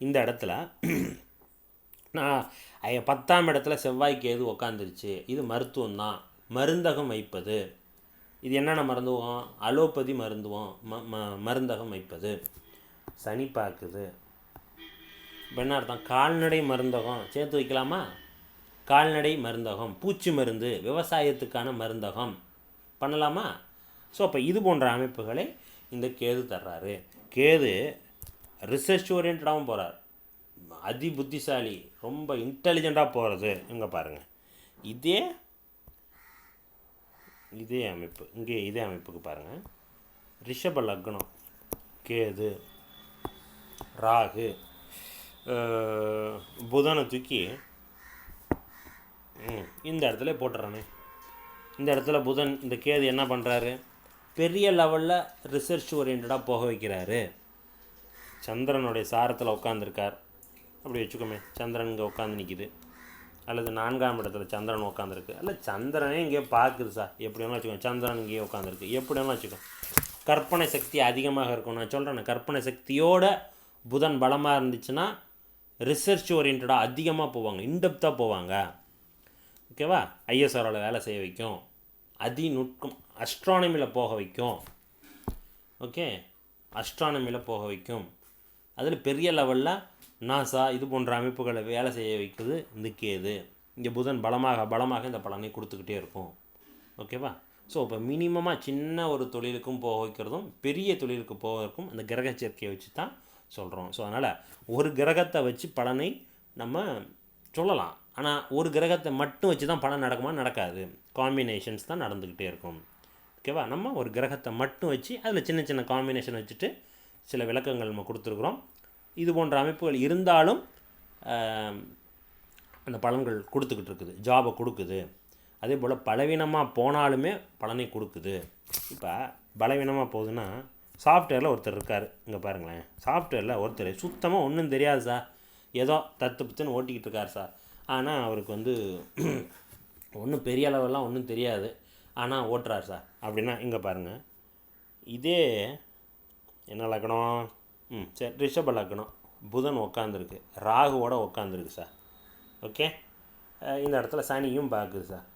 இந்த இடத்துல நான் 10ஆம் இடத்துல செவ்வாய் கேது உக்காந்துருச்சு. இது மருத்துவம் தான், மருந்தகம் வைப்பது. இது என்னென்ன மருந்துவம்? அலோபதி மருந்துவம், மருந்தகம் வைப்பது. சனி பார்க்குது. இப்போ என்ன அர்த்தம்? கால்நடை மருந்தகம் சேர்த்து வைக்கலாமா? கால்நடை மருந்தகம், பூச்சி மருந்து, விவசாயத்துக்கான மருந்தகம் பண்ணலாமா? ஸோ அப்போ இது போன்ற அமைப்புகளை இந்த கேது தர்றாரு. கேது ரிசர்ச் ஓரியன்டாகவும் போகிறார், அதி புத்திசாலி, ரொம்ப இன்டெலிஜெண்ட்டாக போகிறது. இங்கே பாருங்கள், இதே அமைப்பு, இங்கே இதே அமைப்புக்கு பாருங்கள். ரிஷப லக்னம் கேது, ராகு, புதனை தூக்கி இந்த இடத்துல போட்டுறானே. இந்த இடத்துல புதன், இந்த கேது என்ன பண்ணுறாரு? பெரிய லெவலில் ரிசர்ச் ஓரியன்டாக போக வைக்கிறாரு. சந்திரனுடைய சாரத்தில் உட்காந்துருக்கார். அப்படி வச்சுக்கோமே, சந்திரன் இங்கே உட்காந்து நிற்கிது, அல்லது 4ஆம் இடத்துல சந்திரன் உட்காந்துருக்கு, அல்ல சந்திரனே இங்கே பார்க்குது சார், எப்படி வேணாலும் வச்சுக்கோங்க. சந்திரன் இங்கேயே உட்காந்துருக்கு, எப்படி வேணாலும் வச்சுக்கோ. கற்பனை சக்தி அதிகமாக இருக்கும். நான் சொல்கிறேன், கற்பனை சக்தியோட புதன் பலமாக இருந்துச்சுன்னா ரிசர்ச் ஓரியன்டாக அதிகமாக போவாங்க, இன்டெப்த்தாக போவாங்க. ஓகேவா? ஐஎஸ்ஆரோவில் வேலை செய்ய வைக்கும், அதிநுட்பம், அஸ்ட்ரானமியில் போக வைக்கும். ஓகே, அஸ்ட்ரானமியில் போக வைக்கும். அதில் பெரிய லெவலில் நாசா இது போன்ற அமைப்புகளை வேலை செய்ய வைக்கிறது இந்த கேது. இங்கே புதன் பலமாக இந்த பலனை கொடுத்துக்கிட்டே இருக்கும். ஓகேவா? ஸோ இப்போ மினிமமாக சின்ன ஒரு தொழிலுக்கும் போக வைக்கிறதும் பெரிய தொழிலுக்கு போவதற்கும் அந்த கிரக சேர்க்கையை வச்சு தான் சொல்கிறோம். ஸோ அதனால் ஒரு கிரகத்தை வச்சு பலனை நம்ம சொல்லலாம். ஆனால் ஒரு கிரகத்தை மட்டும் வச்சு தான் பலன் நடக்குமா? நடக்காது. காம்பினேஷன்ஸ் தான் நடந்துக்கிட்டே இருக்கும். ஓகேவா? நம்ம ஒரு கிரகத்தை மட்டும் வச்சு அதில் சின்ன சின்ன காம்பினேஷன் வச்சுட்டு சில விளக்கங்கள் நம்ம கொடுத்துருக்குறோம். இது போன்ற அமைப்புகள் இருந்தாலும் அந்த பலன்கள் கொடுத்துக்கிட்டு இருக்குது, ஜாபை கொடுக்குது. அதே போல் பலவீனமாக போனாலுமே பலனை கொடுக்குது. இப்போ பலவீனமாக போகுதுன்னா சாஃப்ட்வேரில் ஒருத்தர் இருக்கார். இங்கே பாருங்களேன், சாஃப்ட்வேரில் ஒருத்தர் சுத்தமாக ஒன்றும் தெரியாது சார், ஏதோ தத்துன்னு ஓட்டிக்கிட்டு இருக்கார் சார். ஆனால் அவருக்கு ஒன்றும் பெரிய அளவெல்லாம் ஒன்றும் தெரியாது, ஆனால் ஓட்டுறார் சார் அப்படின்னா இங்கே பாருங்கள், இதே என்ன லக்னம்? சரி, ரிஷப லக்னம், புதன் உட்காந்துருக்கு, ராகுவோட உட்காந்துருக்கு சார். ஓகே, இந்த இடத்துல சனியும் பார்க்குது சார்.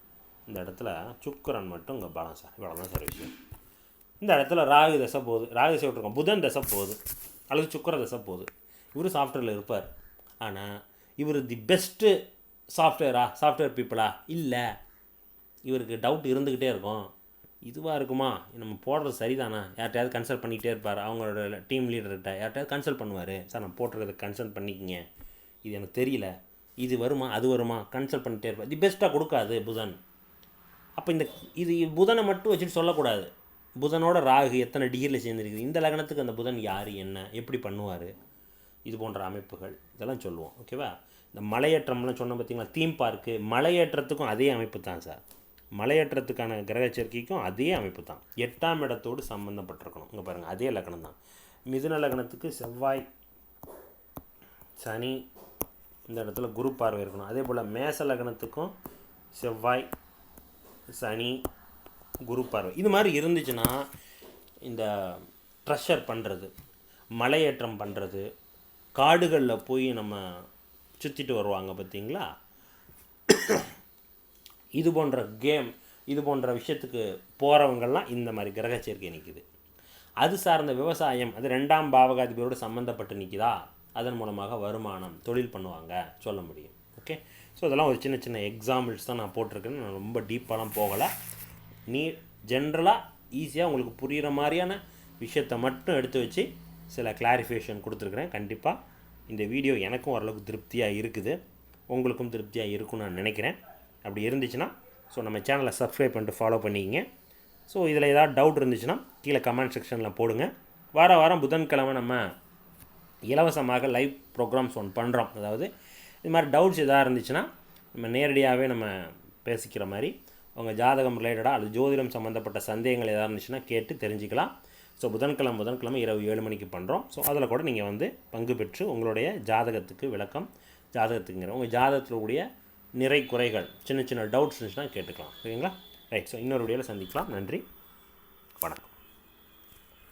இந்த இடத்துல சுக்கிரன் மட்டும் இங்கே பலம் சார். இவ்வளோ தான் சார் விஷயம். இந்த இடத்துல ராகு தசை போகுது, ராகு தசை விட்டுருக்கோம், புதன் தசை போகுது அல்லது சுக்கிர தசை போகுது. இவர் சாஃப்ட்வேரில் இருப்பார். ஆனால் இவர் தி பெஸ்ட்டு சாஃப்ட்வேர் பீப்புளா? இல்லை. இவருக்கு டவுட் இருந்துக்கிட்டே இருக்கும். இதுவாக இருக்குமா, நம்ம போடுறது சரிதானா, யார்கிட்டையாவது கன்சல்ட் பண்ணிக்கிட்டே இருப்பார். அவங்களோட டீம் லீடர்கிட்ட யார்கிட்டையாவது கன்சல்ட் பண்ணுவார். சார் நான் போட்டுறதை கன்சல்ட் பண்ணிக்கிங்க, இது எனக்கு தெரியல, இது வருமா அது வருமா, கன்சல்ட் பண்ணிகிட்டே இருப்பார். தி பெஸ்ட்டாக கொடுக்காது புதன். அப்போ இது புதனை மட்டும் வச்சுட்டு சொல்லக்கூடாது. புதனோட ராகு எத்தனை டிகிரியில் சேர்ந்துருக்குது, இந்த லக்னத்துக்கு அந்த புதன் யார், என்ன, எப்படி பண்ணுவார், இது போன்ற அமைப்புகள் இதெல்லாம் சொல்லுவோம். ஓகேவா? இந்த மலையேற்றம்லாம் சொன்ன பார்த்திங்களா, தீம் பார்க்கு, மலையேற்றத்துக்கும் அதே அமைப்பு தான் சார். மலையேற்றத்துக்கான கிரக சேர்க்கைக்கும் அதே அமைப்பு தான். 8ஆம் இடத்தோடு சம்மந்தப்பட்டிருக்கணும். இங்கே பாருங்கள், அதே லக்னம் தான். மிதுன லக்னத்துக்கு செவ்வாய் சனி, இந்த இடத்துல குரு பார்வை இருக்கணும். அதே போல் மேச லக்னத்துக்கும் செவ்வாய் சனி குரு பார்வை இது மாதிரி இருந்துச்சுன்னா இந்த ட்ரெஷர் பண்ணுறது, மலையேற்றம் பண்ணுறது, காடுகளில் போய் நம்ம சுற்றிட்டு வருவாங்க பார்த்திங்களா, இது போன்ற விஷயத்துக்கு போகிறவங்கள்லாம் இந்த மாதிரி கிரக சேர்க்கை நிற்குது. அது சார்ந்த விவசாயம், அது 2ஆம் பாவகாதிபதியோடு சம்மந்தப்பட்டு நிற்குதா, அதன் மூலமாக வருமானம், தொழில் பண்ணுவாங்க, சொல்ல முடியும். ஓகே, ஸோ இதெல்லாம் ஒரு சின்ன சின்ன எக்ஸாம்பிள்ஸ் தான் நான் போட்டிருக்கேன்னு, நான் ரொம்ப டீப்பாலாம் போகலை. ஜென்ரலாக ஈஸியாக உங்களுக்கு புரிகிற மாதிரியான விஷயத்தை மட்டும் எடுத்து வச்சு சில கிளாரிஃபிகேஷன் கொடுத்துருக்குறேன். கண்டிப்பாக இந்த வீடியோ எனக்கும் ஓரளவுக்கு திருப்தியாக இருக்குது, உங்களுக்கும் திருப்தியாக இருக்கும்னு நான் நினைக்கிறேன். அப்படி இருந்துச்சுன்னா ஸோ நம்ம சேனலை சப்ஸ்கிரைப் பண்ணிட்டு ஃபாலோ பண்ணிக்கிங்க. ஸோ இதில் ஏதாவது டவுட் இருந்துச்சுன்னா கீழே கமெண்ட் செக்ஷனில் போடுங்க. வாரம் புதன்கிழமை நம்ம இலவசமாக லைவ் ப்ரோக்ராம்ஸ் பண்ணுறோம். அதாவது இது மாதிரி டவுட்ஸ் எதாவது இருந்துச்சுன்னா நம்ம நேரடியாகவே நம்ம பேசிக்கிற மாதிரி உங்கள் ஜாதகம் ரிலேட்டடாக அல்லது ஜோதிடம் சம்மந்தப்பட்ட சந்தேகங்கள் எதாவது இருந்துச்சுன்னா கேட்டு தெரிஞ்சுக்கலாம். ஸோ புதன்கிழமை இரவு 7 மணிக்கு பண்ணுறோம். ஸோ அதில் கூட நீங்கள் பங்கு பெற்று உங்களுடைய ஜாதகத்துக்கு விளக்கம், ஜாதகத்துக்குங்கிற உங்கள் ஜாதகத்தில் கூடிய நிறை குறைகள், சின்ன சின்ன டவுட்ஸ் இருந்துச்சுன்னா கேட்டுக்கலாம். சரிங்களா? ரைட். ஸோ இன்னொரு வீடியோவில் சந்திக்கலாம். நன்றி, வணக்கம்.